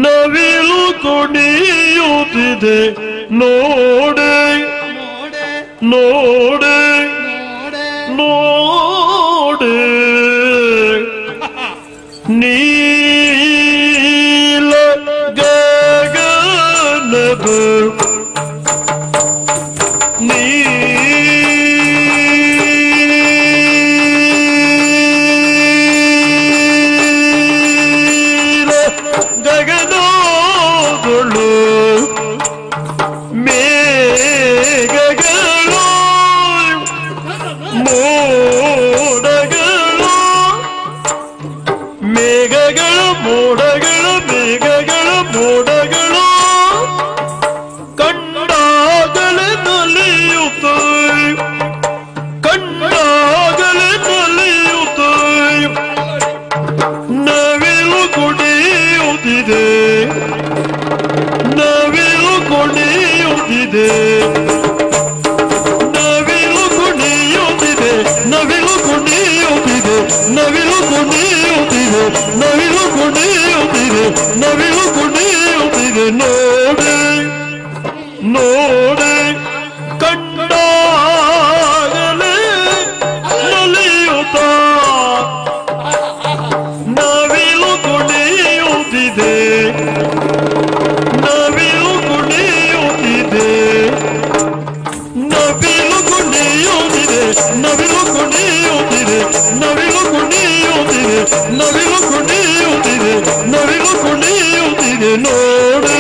ನವಿಲು ಕುಣಿಯುತ್ತಿದೆ ನೋಡೆ ನೋಡೆ ನೋಡೆ ನೀಲ ಗಗನದ ನವಿಲು ಕುಣಿಯುತ್ತಿದೆ ನವಿಲು ಕುಣಿಯುತ್ತಿದೆ ನವಿಲು ಕುಣಿಯುತ್ತಿದೆ ನವಿಲು ಕುಣಿಯುತ್ತಿದೆ ನವಿಲು ಕುಣಿಯುತ್ತಿದೆ ನವಿಲು ಕುಣಿಯುತ್ತಿದೆ ನೋಡೆ ನೋಡೆ ಕಂಡಾಗಲೇ ನಲಿಯುತ್ತಾ ನವಿಲು ಕುಣಿಯುತ್ತಿದೆ ನವಿಲು ಕುಣಿಯುತ್ತಿದೆ ನವಿಲು ಕುಣಿಯುತ್ತಿದೆ ನವಿಲು ಕುಣಿಯುತ್ತಿದೆ ನವಿಲು ಕುಣಿಯುತ್ತಿದೆ ನವಿಲು ಕುಣಿಯುತ್ತಿದೆ ನವಿಲು ಕುಣಿಯುತ್ತಿದೆ ನೋಡೆ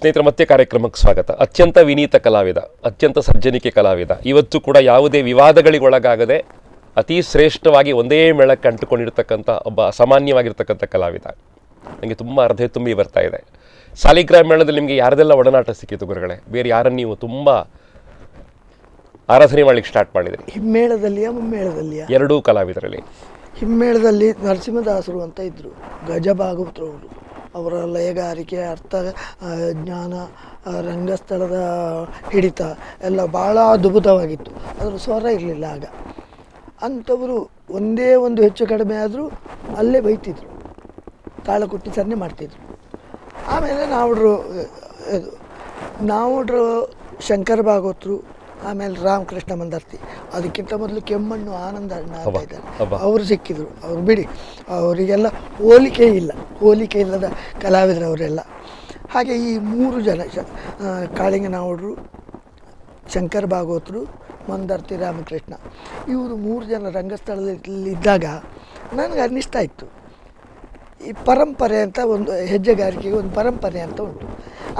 ಸ್ನೇಹಿತರ ಮತ್ತೆ ಕಾರ್ಯಕ್ರಮಕ್ಕೆ ಸ್ವಾಗತ. ಅತ್ಯಂತ ವಿನೀತ ಕಲಾವಿದ, ಅತ್ಯಂತ ಸರ್ಜನಿಕೆ ಕಲಾವಿದ, ಇವತ್ತು ಕೂಡ ಯಾವುದೇ ವಿವಾದಗಳಿಗೊಳಗಾಗದೆ ಅತಿ ಶ್ರೇಷ್ಠವಾಗಿ ಒಂದೇ ಮೇಳಕ್ಕೆ ಅಂಟುಕೊಂಡಿರ್ತಕ್ಕಂಥ ಒಬ್ಬ ಅಸಾಮಾನ್ಯವಾಗಿರ್ತಕ್ಕಂಥ ಕಲಾವಿದ. ನನಗೆ ತುಂಬ ಹೃದಯ ತುಂಬಿ ಬರ್ತಾ ಇದೆ. ಸಾಲಿಗ್ರಾಮ ಮೇಳದಲ್ಲಿ ನಿಮಗೆ ಯಾರದೆಲ್ಲ ಒಡನಾಟ ಸಿಕ್ಕಿತು ಗುರುಗಳೇ? ಬೇರೆ ಯಾರನ್ನು ನೀವು ತುಂಬ ಆರಾಧನೆ ಮಾಡಲಿಕ್ಕೆ ಸ್ಟಾರ್ಟ್ ಮಾಡಿದ್ರಿ? ಹಿಮ್ಮೇಳದಲ್ಲಿಯಾ ಮುಮ್ಮೇಳದಲ್ಲಿಯಾ? ಎರಡೂ ಕಲಾವಿದರಲ್ಲಿ. ಹಿಮ್ಮೇಳದಲ್ಲಿ ನರಸಿಂಹದಾಸರು ಅಂತ ಇದ್ದರು, ಗಜಭಾಗವತರವರು. ಅವರ ಲಯಗಾರಿಕೆ, ಅರ್ಥ ಜ್ಞಾನ, ರಂಗಸ್ಥಳದ ಹಿಡಿತ ಎಲ್ಲ ಭಾಳ ಅದ್ಭುತವಾಗಿತ್ತು. ಅದರ ಸ್ವರ ಇರಲಿಲ್ಲ ಆಗ. ಅಂಥವರು ಒಂದೇ ಒಂದು ಹೆಚ್ಚು ಕಡಿಮೆ ಆದರೂ ಅಲ್ಲೇ ಬೈತಿದ್ರು, ತಾಳ ಕುಟ್ಟಿ ಸನ್ನೆ ಮಾಡ್ತಿದ್ರು. ಆಮೇಲೆ ನಾವುಡ್ರು ಶಂಕರ ಭಾಗವತರು, ಆಮೇಲೆ ರಾಮಕೃಷ್ಣ ಮಂದರ್ತಿ, ಅದಕ್ಕಿಂತ ಮೊದಲು ಕೆಮ್ಮಣ್ಣು ಆನಂದ ಅಣ್ಣ ಅಂತ ಇದ್ದಾರೆ, ಅವರು ಸಿಕ್ಕಿದ್ರು. ಅವ್ರು ಬಿಡಿ, ಅವರಿಗೆಲ್ಲ ಹೋಲಿಕೆ ಇಲ್ಲದ ಕಲಾವಿದರು ಅವರೆಲ್ಲ. ಹಾಗೆ ಈ 3 ಜನ ಕಾಳಿಂಗ ನಾವುಡ್ರು, ಶಂಕರ ಭಾಗವತರು, ಮಂದರ್ತಿ, ರಾಮಕೃಷ್ಣ, ಇವರು 3 ಜನ ರಂಗಸ್ಥಳದಲ್ಲಿದ್ದಾಗ ನನಗೆ ಅನ್ನಿಸ್ತಾ ಇತ್ತು, ಈ ಪರಂಪರೆ ಅಂತ ಒಂದು ಹೆಜ್ಜೆಗಾರಿಕೆಗೆ ಒಂದು ಪರಂಪರೆ ಅಂತ ಉಂಟು.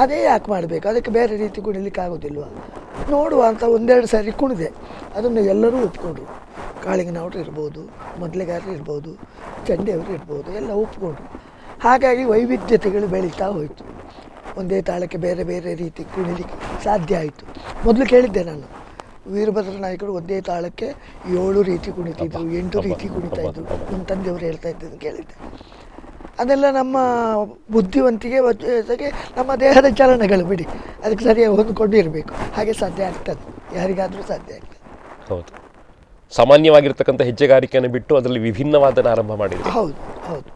ಅದೇ ಯಾಕೆ ಮಾಡಬೇಕು? ಅದಕ್ಕೆ ಬೇರೆ ರೀತಿ ಕುಣಿಲಿಕ್ಕೆ ಆಗೋದಿಲ್ವ? ನೋಡುವ ಅಂತ 1-2 ಸಾರಿ ಕುಣಿದೆ. ಅದನ್ನು ಎಲ್ಲರೂ ಒಪ್ಕೊಂಡ್ರು. ಕಾಳಿಂಗನವರು ಇರ್ಬೋದು, ಮೊದಲಿಗಾರರು ಇರ್ಬೋದು, ಚಂಡೆಯವರು ಇರ್ಬೋದು, ಎಲ್ಲ ಒಪ್ಕೊಂಡ್ರು. ಹಾಗಾಗಿ ವೈವಿಧ್ಯತೆಗಳು ಬೆಳೀತಾ ಹೋಯಿತು. ಒಂದೇ ತಾಳಕ್ಕೆ ಬೇರೆ ಬೇರೆ ರೀತಿ ಕುಣಿಲಿಕ್ಕೆ ಸಾಧ್ಯ ಆಯಿತು. ಮೊದಲು ಕೇಳಿದ್ದೆ ನಾನು, ವೀರಭದ್ರ ನಾಯಕರು ಒಂದೇ ತಾಳಕ್ಕೆ 7 ರೀತಿ ಕುಣಿತಿದ್ರು, 8 ರೀತಿ ಕುಣಿತಾ ಇದ್ರು, ನಮ್ಮ ತಂದೆಯವರು ಹೇಳ್ತಾ ಇದ್ದದ್ದು ಕೇಳಿದ್ದೆ. ಅದೆಲ್ಲ ನಮ್ಮ ಬುದ್ಧಿವಂತಿಕೆ ಜೊತೆಗೆ ನಮ್ಮ ದೇಹದ ಚಲನೆಗಳು ಬಿಡಿ, ಅದಕ್ಕೆ ಸರಿಯಾಗಿ ಹೊಂದ್ಕೊಂಡಿರಬೇಕು. ಹಾಗೆ ಸಾಧ್ಯ ಆಗ್ತದೆ, ಯಾರಿಗಾದರೂ ಸಾಧ್ಯ ಆಗ್ತದೆ. ಹೌದು, ಸಾಮಾನ್ಯವಾಗಿರ್ತಕ್ಕಂಥ ಹೆಜ್ಜೆಗಾರಿಕೆಯನ್ನು ಬಿಟ್ಟು ಅದರಲ್ಲಿ ವಿಭಿನ್ನವಾದನ್ನು ಆರಂಭ ಮಾಡಿದ್ರು. ಹೌದು ಹೌದು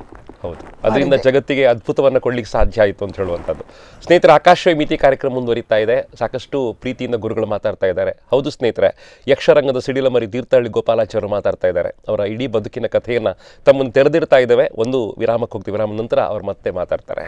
ಹೌದು, ಅದರಿಂದ ಜಗತ್ತಿಗೆ ಅದ್ಭುತವನ್ನು ಕೊಡ್ಲಿಕ್ಕೆ ಸಾಧ್ಯ ಆಯಿತು ಅಂತ ಹೇಳುವಂಥದ್ದು. ಸ್ನೇಹಿತರೆ, ಆಕಾಶವಾಣಿ ಮಿತಿ ಕಾರ್ಯಕ್ರಮ ಮುಂದುವರಿತಾ ಇದೆ. ಸಾಕಷ್ಟು ಪ್ರೀತಿಯಿಂದ ಗುರುಗಳು ಮಾತಾಡ್ತಾ ಇದ್ದಾರೆ. ಹೌದು ಸ್ನೇಹಿತರೆ, ಯಕ್ಷರಂಗದ ಸಿಡಿಲಮರಿ ತೀರ್ಥಹಳ್ಳಿ ಗೋಪಾಲಾಚಾರ್ಯರು ಮಾತಾಡ್ತಾ ಇದ್ದಾರೆ. ಅವರ ಇಡೀ ಬದುಕಿನ ಕಥೆಯನ್ನು ತಮ್ಮನ್ನು ತೆರೆದಿಡ್ತಾ ಇದ್ದೇವೆ. ಒಂದು ವಿರಾಮಕ್ಕೆ ಹೋಗ್ತೀವಿ. ವಿರಾಮ ನಂತರ ಅವ್ರು ಮತ್ತೆ ಮಾತಾಡ್ತಾರೆ.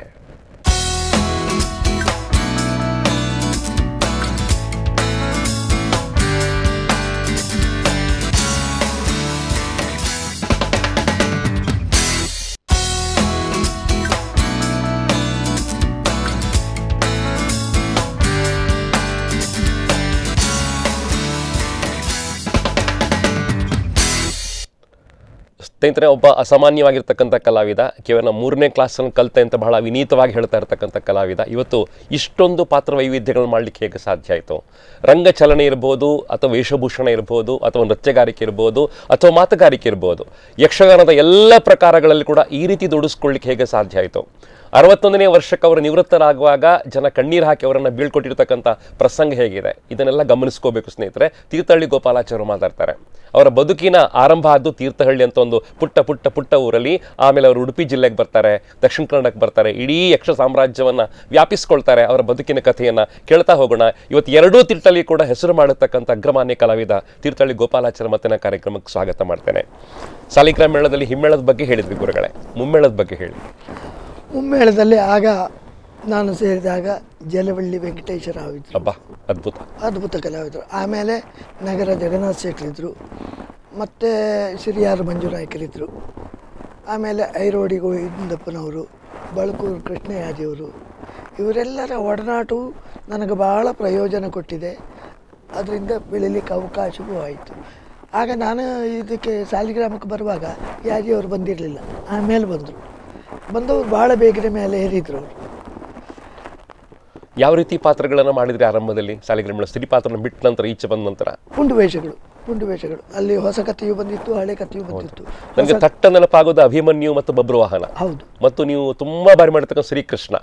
ಸ್ನೇಹಿತರೆ, ಒಬ್ಬ ಅಸಾಮಾನ್ಯವಾಗಿರ್ತಕ್ಕಂಥ ಕಲಾವಿದ, ಕೇವಲ 3ನೇ ಕ್ಲಾಸನ್ನು ಕಲಿತೆ ಅಂತ ಬಹಳ ವಿನೀತವಾಗಿ ಹೇಳ್ತಾ ಇರ್ತಕ್ಕಂಥ ಕಲಾವಿದ ಇವತ್ತು ಇಷ್ಟೊಂದು ಪಾತ್ರ ವೈವಿಧ್ಯಗಳು ಮಾಡಲಿಕ್ಕೆ ಹೇಗೆ ಸಾಧ್ಯ ಆಯಿತು? ರಂಗಚಲನೆ ಇರ್ಬೋದು, ಅಥವಾ ವೇಷಭೂಷಣ ಇರ್ಬೋದು, ಅಥವಾ ನೃತ್ಯಗಾರಿಕೆ ಇರ್ಬೋದು, ಅಥವಾ ಮಾತುಗಾರಿಕೆ ಇರ್ಬೋದು, ಯಕ್ಷಗಾನದ ಎಲ್ಲ ಪ್ರಕಾರಗಳಲ್ಲಿ ಕೂಡ ಈ ರೀತಿ ದುಡಿಸ್ಕೊಳ್ಳಿಕ್ಕೆ ಹೇಗೆ ಸಾಧ್ಯ ಆಯಿತು? 61ನೇ ವರ್ಷಕ್ಕೆ ಅವರು ನಿವೃತ್ತರಾಗುವಾಗ ಜನ ಕಣ್ಣೀರು ಹಾಕಿ ಅವರನ್ನು ಬೀಳ್ಕೊಟ್ಟಿರ್ತಕ್ಕಂಥ ಪ್ರಸಂಗ ಹೇಗಿದೆ? ಇದನ್ನೆಲ್ಲ ಗಮನಿಸ್ಕೋಬೇಕು ಸ್ನೇಹಿತರೆ. ತೀರ್ಥಹಳ್ಳಿ ಗೋಪಾಲಾಚಾರ್ಯರು ಮಾತಾಡ್ತಾರೆ. ಅವರ ಬದುಕಿನ ಆರಂಭ ಆದ್ದು ತೀರ್ಥಹಳ್ಳಿ ಅಂತ ಒಂದು ಪುಟ್ಟ ಊರಲ್ಲಿ. ಆಮೇಲೆ ಅವರು ಉಡುಪಿ ಜಿಲ್ಲೆಗೆ ಬರ್ತಾರೆ, ದಕ್ಷಿಣ ಕನ್ನಡಕ್ಕೆ ಬರ್ತಾರೆ, ಇಡೀ ಯಕ್ಷ ಸಾಮ್ರಾಜ್ಯವನ್ನು ವ್ಯಾಪಿಸ್ಕೊಳ್ತಾರೆ. ಅವರ ಬದುಕಿನ ಕಥೆಯನ್ನು ಕೇಳ್ತಾ ಹೋಗೋಣ. ಇವತ್ತು ಎರಡೂ ತೀರ್ಥಹಳ್ಳಿ ಕೂಡ ಹೆಸರು ಮಾಡತಕ್ಕಂಥ ಅಗ್ರಮಾನ್ಯ ಕಲಾವಿದ ತೀರ್ಥಹಳ್ಳಿ ಗೋಪಾಲಾಚಾರ್ಯ ಮತ್ತೆ ನಾನು ಕಾರ್ಯಕ್ರಮಕ್ಕೆ ಸ್ವಾಗತ ಮಾಡ್ತೇನೆ. ಸಾಲಿಗ್ರಾಮ ಮೇಳದಲ್ಲಿ ಹಿಮ್ಮೇಳದ ಬಗ್ಗೆ ಹೇಳಿದ್ವಿ ಗುರುಗಳೇ, ಮುಮ್ಮೇಳದ ಬಗ್ಗೆ ಹೇಳಿ. ಮುಮ್ಮೇಳದಲ್ಲಿ ಆಗ ನಾನು ಸೇರಿದಾಗ ಜಲವಳ್ಳಿ ವೆಂಕಟೇಶ್ವರ ಇದ್ದರು, ಅದ್ಭುತ ಕಲಾವಿದರು. ಆಮೇಲೆ ನಗರ ಜಗನ್ನಾಥ ಶೆಟ್ಟರಿದ್ದರು, ಮತ್ತು ಸಿರಿಯಾರು ಮಂಜುನಾಯಕರಿದ್ದರು. ಆಮೇಲೆ ಐರೋಡಿ ಗೋವಿಂದಪ್ಪನವರು, ಬಳಕೂರು ಕೃಷ್ಣಯಾಜಿಯವರು, ಇವರೆಲ್ಲರ ಒಡನಾಟವು ನನಗೆ ಭಾಳ ಪ್ರಯೋಜನ ಕೊಟ್ಟಿದೆ. ಅದರಿಂದ ಬೆಳೀಲಿಕ್ಕೆ ಅವಕಾಶವೂ ಆಯಿತು. ಆಗ ನಾನು ಇದಕ್ಕೆ ಸಾಲಿಗ್ರಾಮಕ್ಕೆ ಬರುವಾಗ ಯಾಜಿಯವರು ಬಂದಿರಲಿಲ್ಲ, ಆಮೇಲೆ ಬಂದವರು ಭಾಳ ಬೇಗನೆ ಮೇಲೆ ಏರಿದ್ರು. ಅವರು ಯಾವ ರೀತಿ ಪಾತ್ರಗಳನ್ನು ಮಾಡಿದ್ರಿ ಆರಂಭದಲ್ಲಿ? ಸಾಲಿಗ್ರಾಮ ಸ್ತ್ರೀ ಪಾತ್ರನ ಬಿಟ್ಟ ನಂತರ, ಈಚೆ ಬಂದ ನಂತರ ಪುಂಡು ವೇಷಗಳು ಅಲ್ಲಿ ಹೊಸ ಕಥೆಯೂ ಬಂದಿತ್ತು, ಹಳೆ ಕಥೆಯೂ ಬಂದಿತ್ತು. ನನಗೆ ತಟ್ಟ ನೆನಪಾಗೋದು ಅಭಿಮನ್ಯು ಮತ್ತು ಬಬ್ರುವಾಹನ. ಹೌದು. ಮತ್ತು ನೀವು ತುಂಬಾ ಬಾರಿ ಮಾಡಿರ್ತಕ್ಕಂಥ ಶ್ರೀಕೃಷ್ಣ,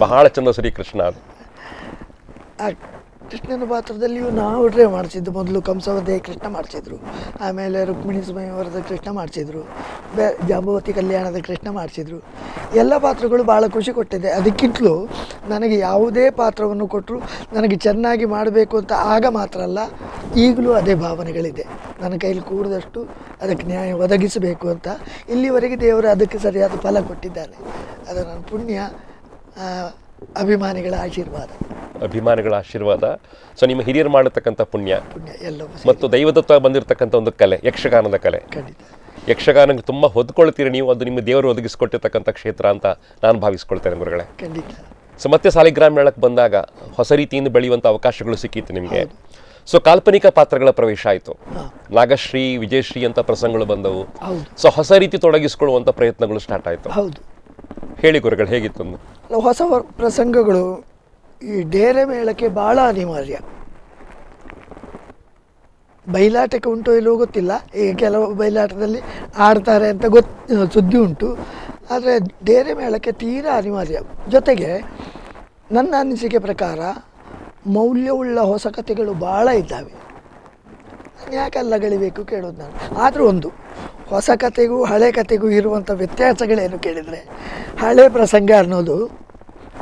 ಬಹಳ ಚಂದ ಶ್ರೀಕೃಷ್ಣ. ಅದು ಆ ಕೃಷ್ಣನ ಪಾತ್ರದಲ್ಲಿಯೂ ನಾವುಡ್ರೆ ಮಾಡಿಸಿದ್ದು. ಮೊದಲು ಕಂಸವಧೆ ಕೃಷ್ಣ ಮಾಡಿಸಿದ್ರು, ಆಮೇಲೆ ರುಕ್ಮಿಣಿ ಸ್ವಯಂವರದ ಕೃಷ್ಣ ಮಾಡಿಸಿದ್ರು, ಜಾಂಬವತಿ ಕಲ್ಯಾಣದ ಕೃಷ್ಣ ಮಾಡಿಸಿದ್ರು. ಎಲ್ಲ ಪಾತ್ರಗಳು ಭಾಳ ಖುಷಿ ಕೊಟ್ಟಿದೆ. ಅದಕ್ಕಿಂತಲೂ ನನಗೆ ಯಾವುದೇ ಪಾತ್ರವನ್ನು ಕೊಟ್ಟರು ನನಗೆ ಚೆನ್ನಾಗಿ ಮಾಡಬೇಕು ಅಂತ ಆಗ ಮಾತ್ರ ಅಲ್ಲ, ಈಗಲೂ ಅದೇ ಭಾವನೆಗಳಿದೆ. ನನ್ನ ಕೈಲಿ ಕೂಡಿದಷ್ಟು ಅದಕ್ಕೆ ನ್ಯಾಯ ಒದಗಿಸಬೇಕು ಅಂತ ಇಲ್ಲಿವರೆಗೆ ದೇವರು ಅದಕ್ಕೆ ಸರಿಯಾದ ಫಲ ಕೊಟ್ಟಿದ್ದಾನೆ. ಅದು ನನ್ನ ಪುಣ್ಯ, ಅಭಿಮಾನಿಗಳ ಆಶೀರ್ವಾದ. ಸೊ ನಿಮ್ಮ ಹಿರಿಯರು ಮಾಡತಕ್ಕಂಥ ಪುಣ್ಯ ಎಲ್ಲವೂ ಮತ್ತು ದೈವದತ್ತ ಬಂದಿರತಕ್ಕಂಥ ಒಂದು ಕಲೆ, ಯಕ್ಷಗಾನದ ಕಲೆ. ಯಕ್ಷಗಾನಕ್ಕೆ ತುಂಬ ಹೊದ್ಕೊಳ್ತೀರಿ ನೀವು. ಅದು ನಿಮ್ಮ ದೇವರು ಒದಗಿಸ್ಕೊಟ್ಟಿರ್ತಕ್ಕಂಥ ಕ್ಷೇತ್ರ ಅಂತ ನಾನು ಭಾವಿಸ್ಕೊಳ್ತೇನೆ ಗುರುಗಳೇ. ಸೊ ಮತ್ತೆ ಸಾಲಿಗ್ರಾಮ ಮೇಳಕ್ಕೆ ಬಂದಾಗ ಹೊಸ ರೀತಿಯಿಂದ ಬೆಳೆಯುವಂಥ ಅವಕಾಶಗಳು ಸಿಕ್ಕಿತ್ತು ನಿಮಗೆ. ಸೊ ಕಾಲ್ಪನಿಕ ಪಾತ್ರಗಳ ಪ್ರವೇಶ ಆಯಿತು, ನಾಗಶ್ರೀ, ವಿಜಯಶ್ರೀ ಅಂತ ಪ್ರಸಂಗಗಳು ಬಂದವು. ಸೊ ಹೊಸ ರೀತಿ ತೊಡಗಿಸ್ಕೊಳ್ಳುವಂಥ ಪ್ರಯತ್ನಗಳು ಸ್ಟಾರ್ಟ್ ಆಯಿತು. ಹೌದು. ಹೇಳಿ ಗುರುಗಳು, ಹೇಗಿತ್ತು? ಹೊಸ ಪ್ರಸಂಗಗಳು ಈ ಡೇರೆ ಮೇಳಕ್ಕೆ ಭಾಳ ಅನಿವಾರ್ಯ. ಬಯಲಾಟಕ್ಕೆ ಉಂಟು ಇಲ್ಲವೋ ಗೊತ್ತಿಲ್ಲ, ಈಗ ಕೆಲವು ಬಯಲಾಟದಲ್ಲಿ ಆಡ್ತಾರೆ ಅಂತ ಸುದ್ದಿ ಉಂಟು, ಆದರೆ ಡೇರೆ ಮೇಳಕ್ಕೆ ತೀರಾ ಅನಿವಾರ್ಯ. ಜೊತೆಗೆ ನನ್ನ ಅನಿಸಿಕೆ ಪ್ರಕಾರ ಮೌಲ್ಯವುಳ್ಳ ಹೊಸ ಕಥೆಗಳು ಭಾಳ ಇದ್ದಾವೆ. ಯಾಕೆಲ್ಲ ಗಳಿಬೇಕು ಕೇಳೋದು ನಾನು. ಆದರೂ ಒಂದು ಹೊಸ ಕಥೆಗೂ ಹಳೆ ಕಥೆಗೂ ಇರುವಂಥ ವ್ಯತ್ಯಾಸಗಳೇನು ಕೇಳಿದರೆ, ಹಳೆ ಪ್ರಸಂಗ ಅನ್ನೋದು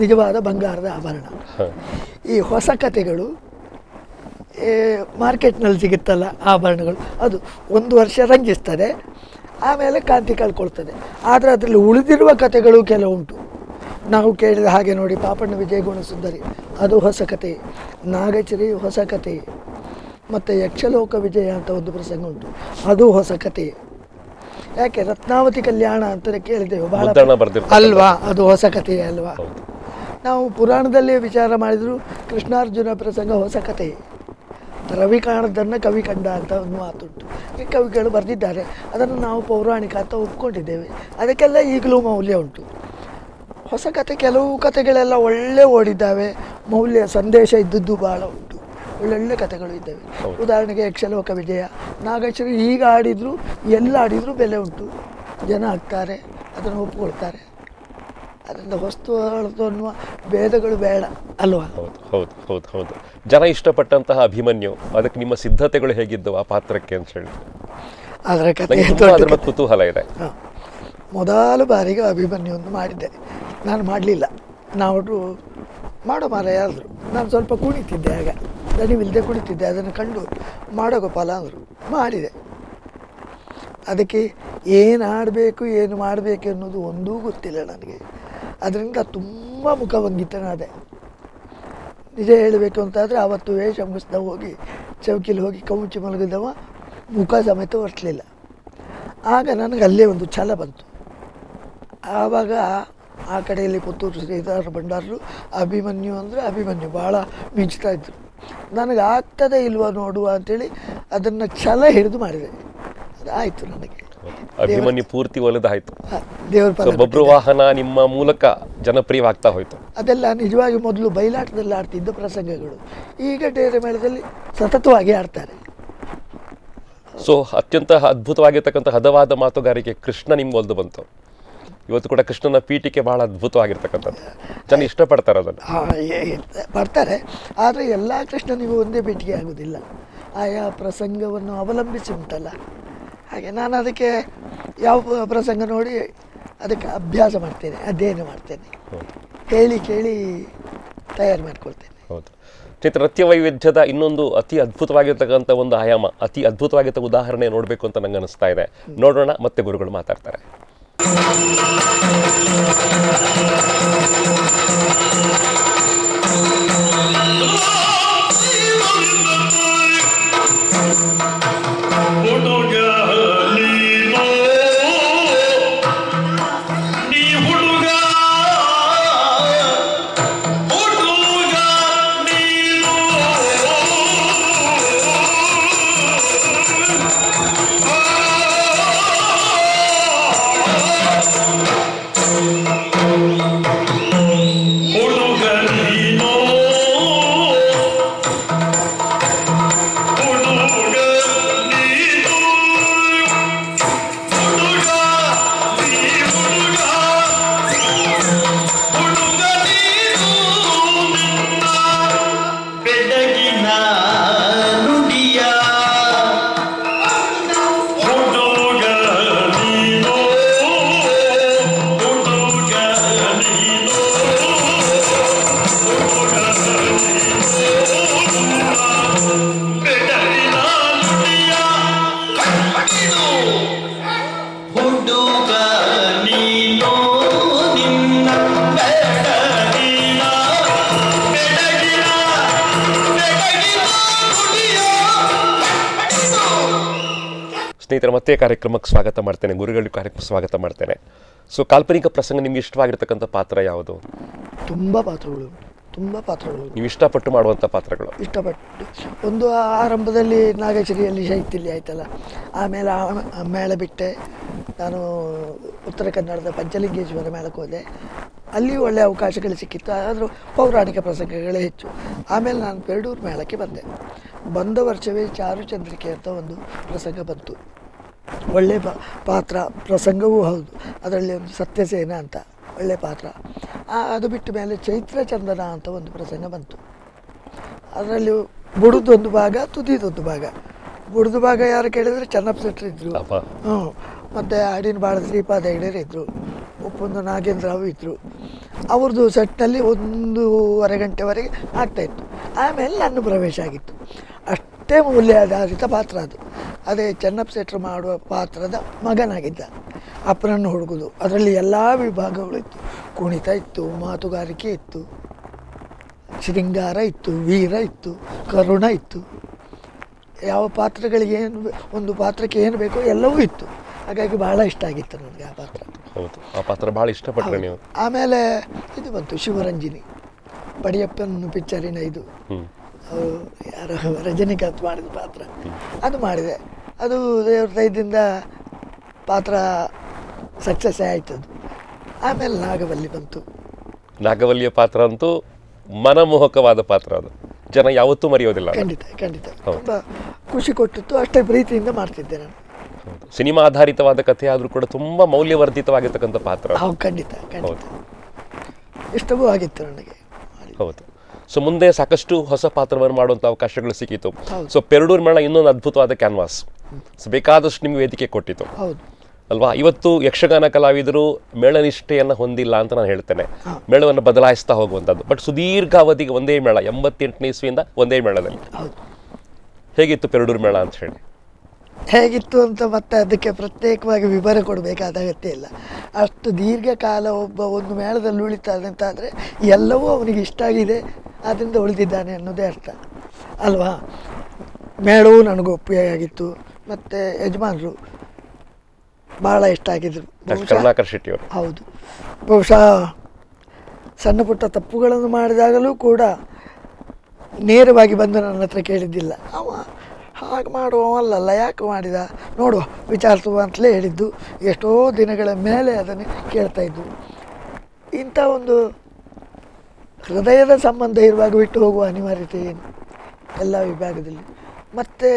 ನಿಜವಾದ ಬಂಗಾರದ ಆಭರಣ. ಈ ಹೊಸ ಕಥೆಗಳು ಮಾರ್ಕೆಟ್ನಲ್ಲಿ ಸಿಗುತ್ತಲ್ಲ ಆಭರಣಗಳು, ಅದು 1 ವರ್ಷ ರಂಜಿಸ್ತದೆ, ಆಮೇಲೆ ಕಾಂತಿ ಕಳ್ಕೊಳ್ತದೆ. ಆದರೆ ಅದರಲ್ಲಿ ಉಳಿದಿರುವ ಕಥೆಗಳು ಕೆಲವುಂಟು. ನಾವು ಕೇಳಿದ ಹಾಗೆ ನೋಡಿ, ಪಾಪಣ್ಣ ವಿಜಯ ಗುಣಸುಂದರಿ ಅದು ಹೊಸ ಕಥೆ, ನಾಗಚರಿ ಹೊಸ ಕಥೆ, ಮತ್ತು ಯಕ್ಷಲೋಕ ವಿಜಯ ಅಂತ ಒಂದು ಪ್ರಸಂಗ ಉಂಟು, ಅದು ಹೊಸ ಕಥೆ. ಯಾಕೆ ರತ್ನಾವತಿ ಕಲ್ಯಾಣ ಅಂತ ಕೇಳಿದೆವು ಭಾಳ ಅಲ್ವಾ, ಅದು ಹೊಸ ಕಥೆಯೇ ಅಲ್ವಾ. ನಾವು ಪುರಾಣದಲ್ಲೇ ವಿಚಾರ ಮಾಡಿದರೂ ಕೃಷ್ಣಾರ್ಜುನ ಪ್ರಸಂಗ ಹೊಸ ಕಥೆ. ರವಿ ಕಾಣದನ್ನು ಕವಿ ಕಂಡ ಅಂತ ಒಂದು ಮಾತುಂಟು, ಈ ಕವಿಗಳು ಬರೆದಿದ್ದಾರೆ, ಅದನ್ನು ನಾವು ಪೌರಾಣಿಕ ಅಂತ ಒಪ್ಕೊಂಡಿದ್ದೇವೆ. ಅದಕ್ಕೆಲ್ಲ ಈಗಲೂ ಮೌಲ್ಯ ಉಂಟು. ಹೊಸ ಕಥೆ, ಕೆಲವು ಕಥೆಗಳೆಲ್ಲ ಒಳ್ಳೆ ಓಡಿದ್ದಾವೆ, ಮೌಲ್ಯ ಸಂದೇಶ ಇದ್ದದ್ದು ಭಾಳ ಉಂಟು, ಒಳ್ಳೊಳ್ಳೆ ಕಥೆಗಳು ಇದ್ದಾವೆ. ಉದಾಹರಣೆಗೆ ಯಕ್ಷಲೋಕ ವಿಜಯ, ನಾಗಶ್ರೀ ಈಗ ಆಡಿದರೂ ಎಲ್ಲ ಆಡಿದರೂ ಬೆಲೆ ಉಂಟು, ಜನ ಆಗ್ತಾರೆ, ಅದನ್ನು ಒಪ್ಕೊಳ್ತಾರೆ. ಅದರಿಂದ ವಸ್ತು ಅನ್ನುವ ಭೇದಗಳು ಬೇಡ ಅಲ್ವಾ. ಹೌದು ಹೌದು ಹೌದು ಹೌದು. ಜನ ಇಷ್ಟಪಟ್ಟಂತಹ ಅಭಿಮನ್ಯು, ಅದಕ್ಕೆ ನಿಮ್ಮ ಸಿದ್ಧತೆಗಳು ಹೇಗಿದ್ದವು ಆ ಪಾತ್ರಕ್ಕೆ ಅಂತ ಹೇಳಿ? ಅದರ ಕಥೆ ಕುತೂಹಲ ಇದೆ. ಮೊದಲ ಬಾರಿಗೆ ಅಭಿಮನ್ಯುವನ್ನು ಮಾಡಿದ್ದೆ, ನಾನು ಮಾಡಲಿಲ್ಲ. ನಾವು ಮಾಡೋ ಮಾರ ಯಾರಾದ್ರು, ನಾನು ಸ್ವಲ್ಪ ಕುಣಿತಿದ್ದೆ, ಆಗ ದಣಿವಿಲ್ಲದೆ ಕುಣಿತಿದ್ದೆ, ಅದನ್ನು ಕಂಡು ಮಾಡೋ ಗೋಪಾಲ ಅಂದರು, ಮಾಡಿದೆ. ಅದಕ್ಕೆ ಏನು ಆಡಬೇಕು ಏನು ಮಾಡಬೇಕು ಅನ್ನೋದು ಒಂದೂ ಗೊತ್ತಿಲ್ಲ ನನಗೆ. ಅದರಿಂದ ತುಂಬ ಮುಖಭಂಗಿತನಾದೆ. ನಿಜ ಹೇಳಬೇಕು ಅಂತಾದರೆ ಆವತ್ತು ವೇಷ ಮುಗಿಸ್ದ ಹೋಗಿ ಚೌಕಿಲಿ ಹೋಗಿ ಕೌಚಿ ಮಲಗಿದವ ಮುಖ ಸಮೇತ ಒರೆಸಲಿಲ್ಲ. ಆಗ ನನಗೆ ಅಲ್ಲೇ ಒಂದು ಛಲ ಬಂತು. ಆವಾಗ ಆ ಕಡೆಯಲ್ಲಿ ಪುತ್ತೂರು ಶ್ರೀಧರ ಭಂಡಾರರು ಅಭಿಮನ್ಯು ಅಂದರೆ ಅಭಿಮನ್ಯು ಭಾಳ ಮಿಂಚ್ತಾ ಇದ್ರು. ನನಗೆ ಆಗ್ತದೆ ಇಲ್ವ ನೋಡುವ ಅಂಥೇಳಿ ಅದನ್ನು ಛಲ ಹಿಡಿದು ಮಾಡಿದೆ. ಅದಾಯಿತು ನನಗೆ. ಅಭಿಮನ್ಯು ಪೂರ್ತಿ ಒಲೆದಾಯಿತು. ದೇವರ ಬಬ್ರುವಾಹನ ನಿಮ್ಮ ಮೂಲಕ ಜನಪ್ರಿಯವಾಗ್ತಾ ಹೋಯಿತು. ಅದೆಲ್ಲ ನಿಜವಾಗಿ ಮೊದಲು ಬಯಲಾಟದಲ್ಲಿ ಆಡ್ತಿದ್ದ ಪ್ರಸಂಗಗಳು, ಈಗ ಡೇರೆ ಮೇಳದಲ್ಲಿ ಸತತವಾಗಿ ಆಡ್ತಾರೆ. ಸೊ ಅತ್ಯಂತ ಅದ್ಭುತವಾಗಿರ್ತಕ್ಕಂಥ ಹದವಾದ ಮಾತುಗಾರಿಕೆ ಕೃಷ್ಣ ನಿಮ್ಗೆ ಒಲ್ದು ಬಂತು. ಇವತ್ತು ಕೂಡ ಕೃಷ್ಣನ ಪೀಠಿಕೆ ಬಹಳ ಅದ್ಭುತವಾಗಿರ್ತಕ್ಕಂಥದ್ದು, ಜನ ಇಷ್ಟಪಡ್ತಾರೆ ಅದನ್ನು. ಬರ್ತಾರೆ, ಆದರೆ ಎಲ್ಲ ಕೃಷ್ಣನಿಗೂ ಒಂದೇ ಪೀಠಿಕೆ ಆಗೋದಿಲ್ಲ, ಆಯಾ ಪ್ರಸಂಗವನ್ನು ಅವಲಂಬಿಸಿ ಉಂಟಲ್ಲ. ಹಾಗೆ ನಾನು ಅದಕ್ಕೆ ಯಾವ ಪ್ರಸಂಗ ನೋಡಿ ಅದಕ್ಕೆ ಅಭ್ಯಾಸ ಮಾಡ್ತೇನೆ, ಅಧ್ಯಯನ ಮಾಡ್ತೇನೆ, ಹೇಳಿ ಕೇಳಿ ತಯಾರು ಮಾಡ್ಕೊಳ್ತೇನೆ. ಹೌದು. ನೃತ್ಯ ವೈವಿಧ್ಯದ ಇನ್ನೊಂದು ಅತಿ ಅದ್ಭುತವಾಗಿರ್ತಕ್ಕಂಥ ಒಂದು ಆಯಾಮ, ಅತಿ ಅದ್ಭುತವಾಗಿದ್ದ ಉದಾಹರಣೆ ನೋಡಬೇಕು ಅಂತ ನಂಗೆ ಅನಿಸ್ತಾ ಇದೆ. ನೋಡೋಣ, ಮತ್ತೆ ಗುರುಗಳು ಮಾತಾಡ್ತಾರೆ. ಸ್ನೇಹಿತರ ಮತ್ತೆ ಕಾರ್ಯಕ್ರಮಕ್ಕೆ ಸ್ವಾಗತ ಮಾಡ್ತೇನೆ, ಗುರುಗಳ ಕಾರ್ಯಕ್ರಮಕ್ಕೆ ಸ್ವಾಗತ ಮಾಡ್ತೇನೆ. ಸೊ ಕಾಲ್ಪನಿಕ ಪ್ರಸಂಗ ನಿಮ್ಗೆ ಇಷ್ಟವಾಗಿರ್ತಕ್ಕಂಥ ಪಾತ್ರ ಯಾವುದು? ತುಂಬ ಪಾತ್ರಗಳು ನೀವು ಇಷ್ಟಪಟ್ಟು ಮಾಡುವಂಥ ಪಾತ್ರಗಳು? ಇಷ್ಟಪಟ್ಟು ಒಂದು ಆರಂಭದಲ್ಲಿ ನಾಗಶ್ರೀಯಲ್ಲಿ ಶೈತ್ಯಲಿ ಆಯ್ತಲ್ಲ, ಆಮೇಲೆ ಆ ಮೇಳ ಬಿಟ್ಟೆ ನಾನು ಉತ್ತರ ಕನ್ನಡದ ಪಂಚಲಿಂಗೇಶ್ವರ ಮೇಳಕ್ಕೆ ಹೋದೆ. ಅಲ್ಲಿ ಒಳ್ಳೆಯ ಅವಕಾಶಗಳು ಸಿಕ್ಕಿತ್ತು, ಆದರೂ ಪೌರಾಣಿಕ ಪ್ರಸಂಗಗಳೇ ಹೆಚ್ಚು. ಆಮೇಲೆ ನಾನು ಪೆರಡೂರು ಮೇಳಕ್ಕೆ ಬಂದ ವರ್ಷವೇ ಚಾರುಚಂದ್ರಿಕೆ ಅಂತ ಒಂದು ಪ್ರಸಂಗ ಬಂತು. ಒಳ್ಳೆ ಪಾತ್ರ, ಪ್ರಸಂಗವೂ ಹೌದು. ಅದರಲ್ಲಿ ಒಂದು ಸತ್ಯಸೇನ ಅಂತ ಒಳ್ಳೆ ಪಾತ್ರ. ಅದು ಬಿಟ್ಟ ಮೇಲೆ ಚೈತ್ರ ಚಂದನ ಅಂತ ಒಂದು ಪ್ರಸಂಗ ಬಂತು. ಅದರಲ್ಲಿ ಬುಡದೊಂದು ಭಾಗ, ತುದಿದೊಂದು ಭಾಗ. ಬುಡದ ಭಾಗ ಯಾರು ಕೇಳಿದರೆ ಚೆನ್ನಪ್ಪ ಶೆಟ್ಟರು ಇದ್ದರು, ಮತ್ತು ಹಾಡಿನ ಬಾಳ ಶ್ರೀಪಾದ ಹೆಗಡೆಯರು ಇದ್ದರು, ಉಪ್ಪೊಂದು ನಾಗೇಂದ್ರರಾವ್ ಇದ್ದರು. ಅವ್ರದ್ದು ಸೆಟ್ನಲ್ಲಿ 1.5 ಗಂಟೆವರೆಗೆ ಆಗ್ತಾಯಿತ್ತು. ಆಮೇಲೆ ನನ್ನ ಪ್ರವೇಶ ಆಗಿತ್ತು. ಅಷ್ಟೇ ಮೌಲ್ಯಾಧಾರಿತ ಪಾತ್ರ ಅದು. ಅದೇ ಚೆನ್ನಪ್ಪ ಶೆಟ್ಟರು ಮಾಡುವ ಪಾತ್ರದ ಮಗನಾಗಿದ್ದ, ಅಪ್ಪನನ್ನು ಹುಡುಗುದು. ಅದರಲ್ಲಿ ಎಲ್ಲ ವಿಭಾಗಗಳು ಇತ್ತು. ಕುಣಿತ ಇತ್ತು, ಮಾತುಗಾರಿಕೆ ಇತ್ತು, ಶೃಂಗಾರ ಇತ್ತು, ವೀರ ಇತ್ತು, ಕರುಣ ಇತ್ತು. ಯಾವ ಪಾತ್ರಗಳಿಗೆ ಒಂದು ಪಾತ್ರಕ್ಕೆ ಏನು ಬೇಕೋ ಎಲ್ಲವೂ ಇತ್ತು. ಹಾಗಾಗಿ ಭಾಳ ಇಷ್ಟ ಆಗಿತ್ತು ನನಗೆ ಆ ಪಾತ್ರ. ಹೌದು, ಆ ಪಾತ್ರ ಭಾಳ ಇಷ್ಟಪಟ್ಟರೆ ನೀವು? ಆಮೇಲೆ ಇದು ಬಂತು ಶಿವರಂಜಿನಿ, ಪಡಿಯಪ್ಪನ ಪಿಕ್ಚರಿನ ಇದು, ಯಾರು ರಜನಿಕಾಂತ್ ಮಾಡಿದ ಪಾತ್ರ. ಅದು ಮಾಡಿದೆ. ಅದು ದೇವ್ರ ದಯದಿಂದ ಪಾತ್ರ ಸಕ್ಸಸ್ ಆಯ್ತದು. ಆಮೇಲೆ ನಾಗವಲ್ಲಿ ಬಂತು. ನಾಗವಲ್ಲಿಯ ಪಾತ್ರ ಅಂತೂ ಮನಮೋಹಕವಾದ ಪಾತ್ರ. ಅದು ಜನ ಯಾವತ್ತೂ ಮರೆಯೋದಿಲ್ಲ. ಖಂಡಿತ ತುಂಬ ಖುಷಿ ಕೊಟ್ಟಿತ್ತು. ಅಷ್ಟೇ ಪ್ರೀತಿಯಿಂದ ಮಾಡ್ತಿದ್ದೆ ನಾನು. ಸಿನಿಮಾ ಆಧಾರಿತವಾದ ಕಥೆ ಆದರೂ ಕೂಡ ತುಂಬ ಮೌಲ್ಯವರ್ಧಿತವಾಗಿರ್ತಕ್ಕಂಥ ಪಾತ್ರ. ಖಂಡಿತ ಇಷ್ಟವೂ ಆಗಿತ್ತು ನನಗೆ. ಹೌದು. ಸೊ ಮುಂದೆ ಸಾಕಷ್ಟು ಹೊಸ ಪಾತ್ರವನ್ನು ಮಾಡುವಂಥ ಅವಕಾಶಗಳು ಸಿಕ್ಕಿತು. ಸೊ ಪೆರಡೂರು ಮೇಳ ಇನ್ನೊಂದು ಅದ್ಭುತವಾದ ಕ್ಯಾನ್ವಾಸ್. ಸೊ ಬೇಕಾದಷ್ಟು ನಿಮ್ಗೆ ವೇದಿಕೆ ಕೊಟ್ಟಿತ್ತು ಅಲ್ವಾ? ಇವತ್ತು ಯಕ್ಷಗಾನ ಕಲಾವಿದರು ಮೇಳನಿಷ್ಠೆಯನ್ನು ಹೊಂದಿಲ್ಲ ಅಂತ ನಾನು ಹೇಳ್ತೇನೆ. ಮೇಳವನ್ನು ಬದಲಾಯಿಸ್ತಾ ಹೋಗುವಂಥದ್ದು. ಬಟ್ ಸುದೀರ್ಘಾವಧಿಗೆ ಒಂದೇ ಮೇಳ, 88ನೇ ಇಸ್ವಿಯಿಂದ ಒಂದೇ ಮೇಳದಲ್ಲಿ. ಹೇಗಿತ್ತು ಪೆರಡೂರು ಮೇಳ ಅಂತ ಹೇಳಿ? ಹೇಗಿತ್ತು ಅಂತ ಮತ್ತೆ ಅದಕ್ಕೆ ಪ್ರತ್ಯೇಕವಾಗಿ ವಿವರ ಕೊಡಬೇಕಾದ ಅಗತ್ಯ ಇಲ್ಲ. ಅಷ್ಟು ದೀರ್ಘಕಾಲ ಒಂದು ಮೇಳದಲ್ಲಿ ಉಳಿತಾನೆ ಅಂತಾದರೆ ಎಲ್ಲವೂ ಅವನಿಗೆ ಇಷ್ಟ ಆಗಿದೆ, ಅದರಿಂದ ಉಳಿದಿದ್ದಾನೆ ಅನ್ನೋದೇ ಅರ್ಥ ಅಲ್ವಾ? ಮೇಳವೂ ನನಗೂ ಒಪ್ಪಿಗೆಯಾಗಿತ್ತು. ಮತ್ತು ಯಜಮಾನರು ಭಾಳ ಇಷ್ಟ ಆಗಿದ್ರು. ಕರುಣಾಕರ್ ಶೆಟ್ಟಿಯವರು. ಹೌದು. ಬಹುಶಃ ಸಣ್ಣ ಪುಟ್ಟ ತಪ್ಪುಗಳನ್ನು ಮಾಡಿದಾಗಲೂ ಕೂಡ ನೇರವಾಗಿ ಬಂದು ನನ್ನ ಹತ್ರ ಕೇಳಿದ್ದಿಲ್ಲ. ಅವ ಹಾಗೆ ಮಾಡುವವಲ್ಲ, ಯಾಕೆ ಮಾಡಿದ ನೋಡುವ ವಿಚಾರಿಸುವ ಅಂತಲೇ ಹೇಳಿದ್ದು. ಎಷ್ಟೋ ದಿನಗಳ ಮೇಲೆ ಅದನ್ನು ಕೇಳ್ತಾಯಿದ್ದು. ಇಂಥ ಒಂದು ಹೃದಯದ ಸಂಬಂಧ ಇರುವಾಗ ಬಿಟ್ಟು ಹೋಗುವ ಅನಿವಾರ್ಯತೆ ಏನು ಎಲ್ಲ ವಿಭಾಗದಲ್ಲಿ. ಮತ್ತು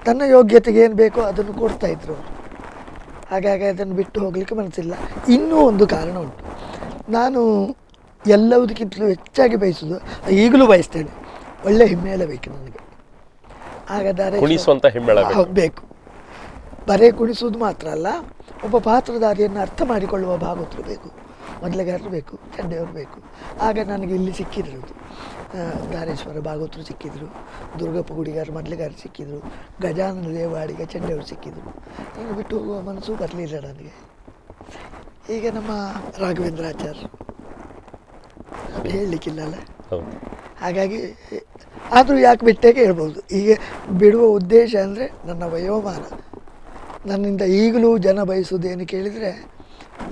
ತನ್ನ ಯೋಗ್ಯತೆಗೆ ಏನು ಬೇಕೋ ಅದನ್ನು ಕೊಡ್ತಾಯಿದ್ರು ಅವರು. ಹಾಗಾಗಿ ಅದನ್ನು ಬಿಟ್ಟು ಹೋಗಲಿಕ್ಕೆ ಮನಸ್ಸಿಲ್ಲ. ಇನ್ನೂ ಒಂದು ಕಾರಣ ಉಂಟು. ನಾನು ಎಲ್ಲದಕ್ಕಿಂತಲೂ ಹೆಚ್ಚಾಗಿ ಬಯಸೋದು, ಈಗಲೂ ಬಯಸ್ತೇನೆ, ಒಳ್ಳೆ ಹಿಮ್ಮೇಳ ಬೇಕು ನನಗೆ. ಹಾಗಾದರೆ ಕುಣಿಸುವಂಥ ಹಿಮ್ಮೇಳ ಬೇಕು. ಬರೇ ಕುಣಿಸೋದು ಮಾತ್ರ ಅಲ್ಲ, ಒಬ್ಬ ಪಾತ್ರಧಾರಿಯನ್ನು ಅರ್ಥ ಮಾಡಿಕೊಳ್ಳುವ ಭಾಗವತರು ಬೇಕು, ಮೊದಲಿಗಾರರು ಬೇಕು, ಚಂಡೆಯವರು ಬೇಕು. ಆಗ ನನಗೆ ಇಲ್ಲಿ ಸಿಕ್ಕಿದ್ರು ಧಾರೇಶ್ವರ ಭಾಗವತರು ಸಿಕ್ಕಿದ್ರು, ದುರ್ಗಪ್ಪ ಗುಡಿಗಾರ ಮೊದಲಿಗಾರರು ಸಿಕ್ಕಿದ್ರು, ಗಜಾನನ ದೇವಾಡಿಗ ಚಂಡೆಯವರು ಸಿಕ್ಕಿದ್ರು. ಇನ್ನು ಬಿಟ್ಟು ಹೋಗುವ ಮನಸ್ಸು ಬರಲಿಲ್ಲ ನನಗೆ. ಈಗ ನಮ್ಮ ರಾಘವೇಂದ್ರಾಚಾರ್ಯ ಹೇಳಲಿಕ್ಕಿಲ್ಲಲ್ಲ. ಹಾಗಾಗಿ ಆದರೂ ಯಾಕೆ ಬಿಟ್ಟೇ ಹೇಳ್ಬೋದು. ಈಗ ಬಿಡುವ ಉದ್ದೇಶ ಅಂದರೆ ನನ್ನ ವಯೋಮಾನ. ನನ್ನಿಂದ ಈಗಲೂ ಜನ ಬಯಸೋದೇನು ಕೇಳಿದರೆ,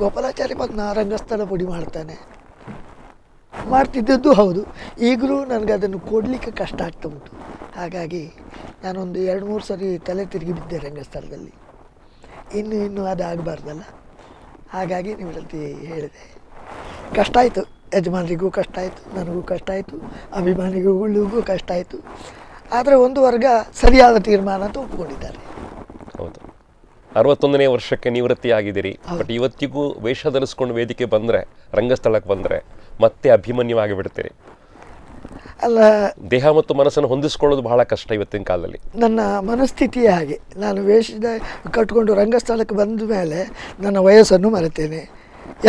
ಗೋಪಾಲಾಚಾರ್ಯ ಬಂದು ರಂಗಸ್ಥಳ ಪುಡಿ ಮಾಡ್ತಿದ್ದದ್ದು ಹೌದು. ಈಗಲೂ ನನಗೆ ಅದನ್ನು ಕೊಡಲಿಕ್ಕೆ ಕಷ್ಟ ಆಗ್ತಾ ಉಂಟು. ಹಾಗಾಗಿ ನಾನೊಂದು 2-3 ಸರಿ ತಲೆ ತಿರುಗಿ ಬಿದ್ದೆ ರಂಗಸ್ಥಳದಲ್ಲಿ. ಇನ್ನೂ ಅದಾಗಬಾರ್ದಲ್ಲ. ಹಾಗಾಗಿ ನಿಮ್ಮಲ್ಲಿ ಹೇಳಿದೆ. ಕಷ್ಟ ಆಯಿತು, ಯಜಮಾನರಿಗೂ ಕಷ್ಟ ಆಯಿತು, ನನಗೂ ಕಷ್ಟ ಆಯಿತು, ಅಭಿಮಾನಿಗಳಿಗೂ ಕಷ್ಟ ಆಯಿತು. ಆದರೆ ಒಂದು ವರ್ಗ ಸರಿಯಾದ ತೀರ್ಮಾನ ಅಂತ ಒಪ್ಪಿಕೊಂಡಿದ್ದಾರೆ. ಹೌದು. 61ನೇ ವರ್ಷಕ್ಕೆ ನಿವೃತ್ತಿ ಆಗಿದ್ದೀರಿ. ಬಟ್ ಇವತ್ತಿಗೂ ವೇಷ ಧರಿಸ್ಕೊಂಡು ವೇದಿಕೆ ಬಂದರೆ, ರಂಗಸ್ಥಳಕ್ಕೆ ಬಂದರೆ ಮತ್ತೆ ಅಭಿಮನ್ಯವಾಗಿ ಬಿಡ್ತೀರಿ ಅಲ್ಲ. ದೇಹ ಮತ್ತು ಮನಸ್ಸನ್ನು ಹೊಂದಿಸ್ಕೊಳ್ಳೋದು ಬಹಳ ಕಷ್ಟ ಇವತ್ತಿನ ಕಾಲದಲ್ಲಿ. ನನ್ನ ಮನಸ್ಥಿತಿಯೇ ಹಾಗೆ. ನಾನು ವೇಷದ ಕಟ್ಕೊಂಡು ರಂಗಸ್ಥಳಕ್ಕೆ ಬಂದ ಮೇಲೆ ನನ್ನ ವಯಸ್ಸನ್ನು ಮರೆತೇನೆ,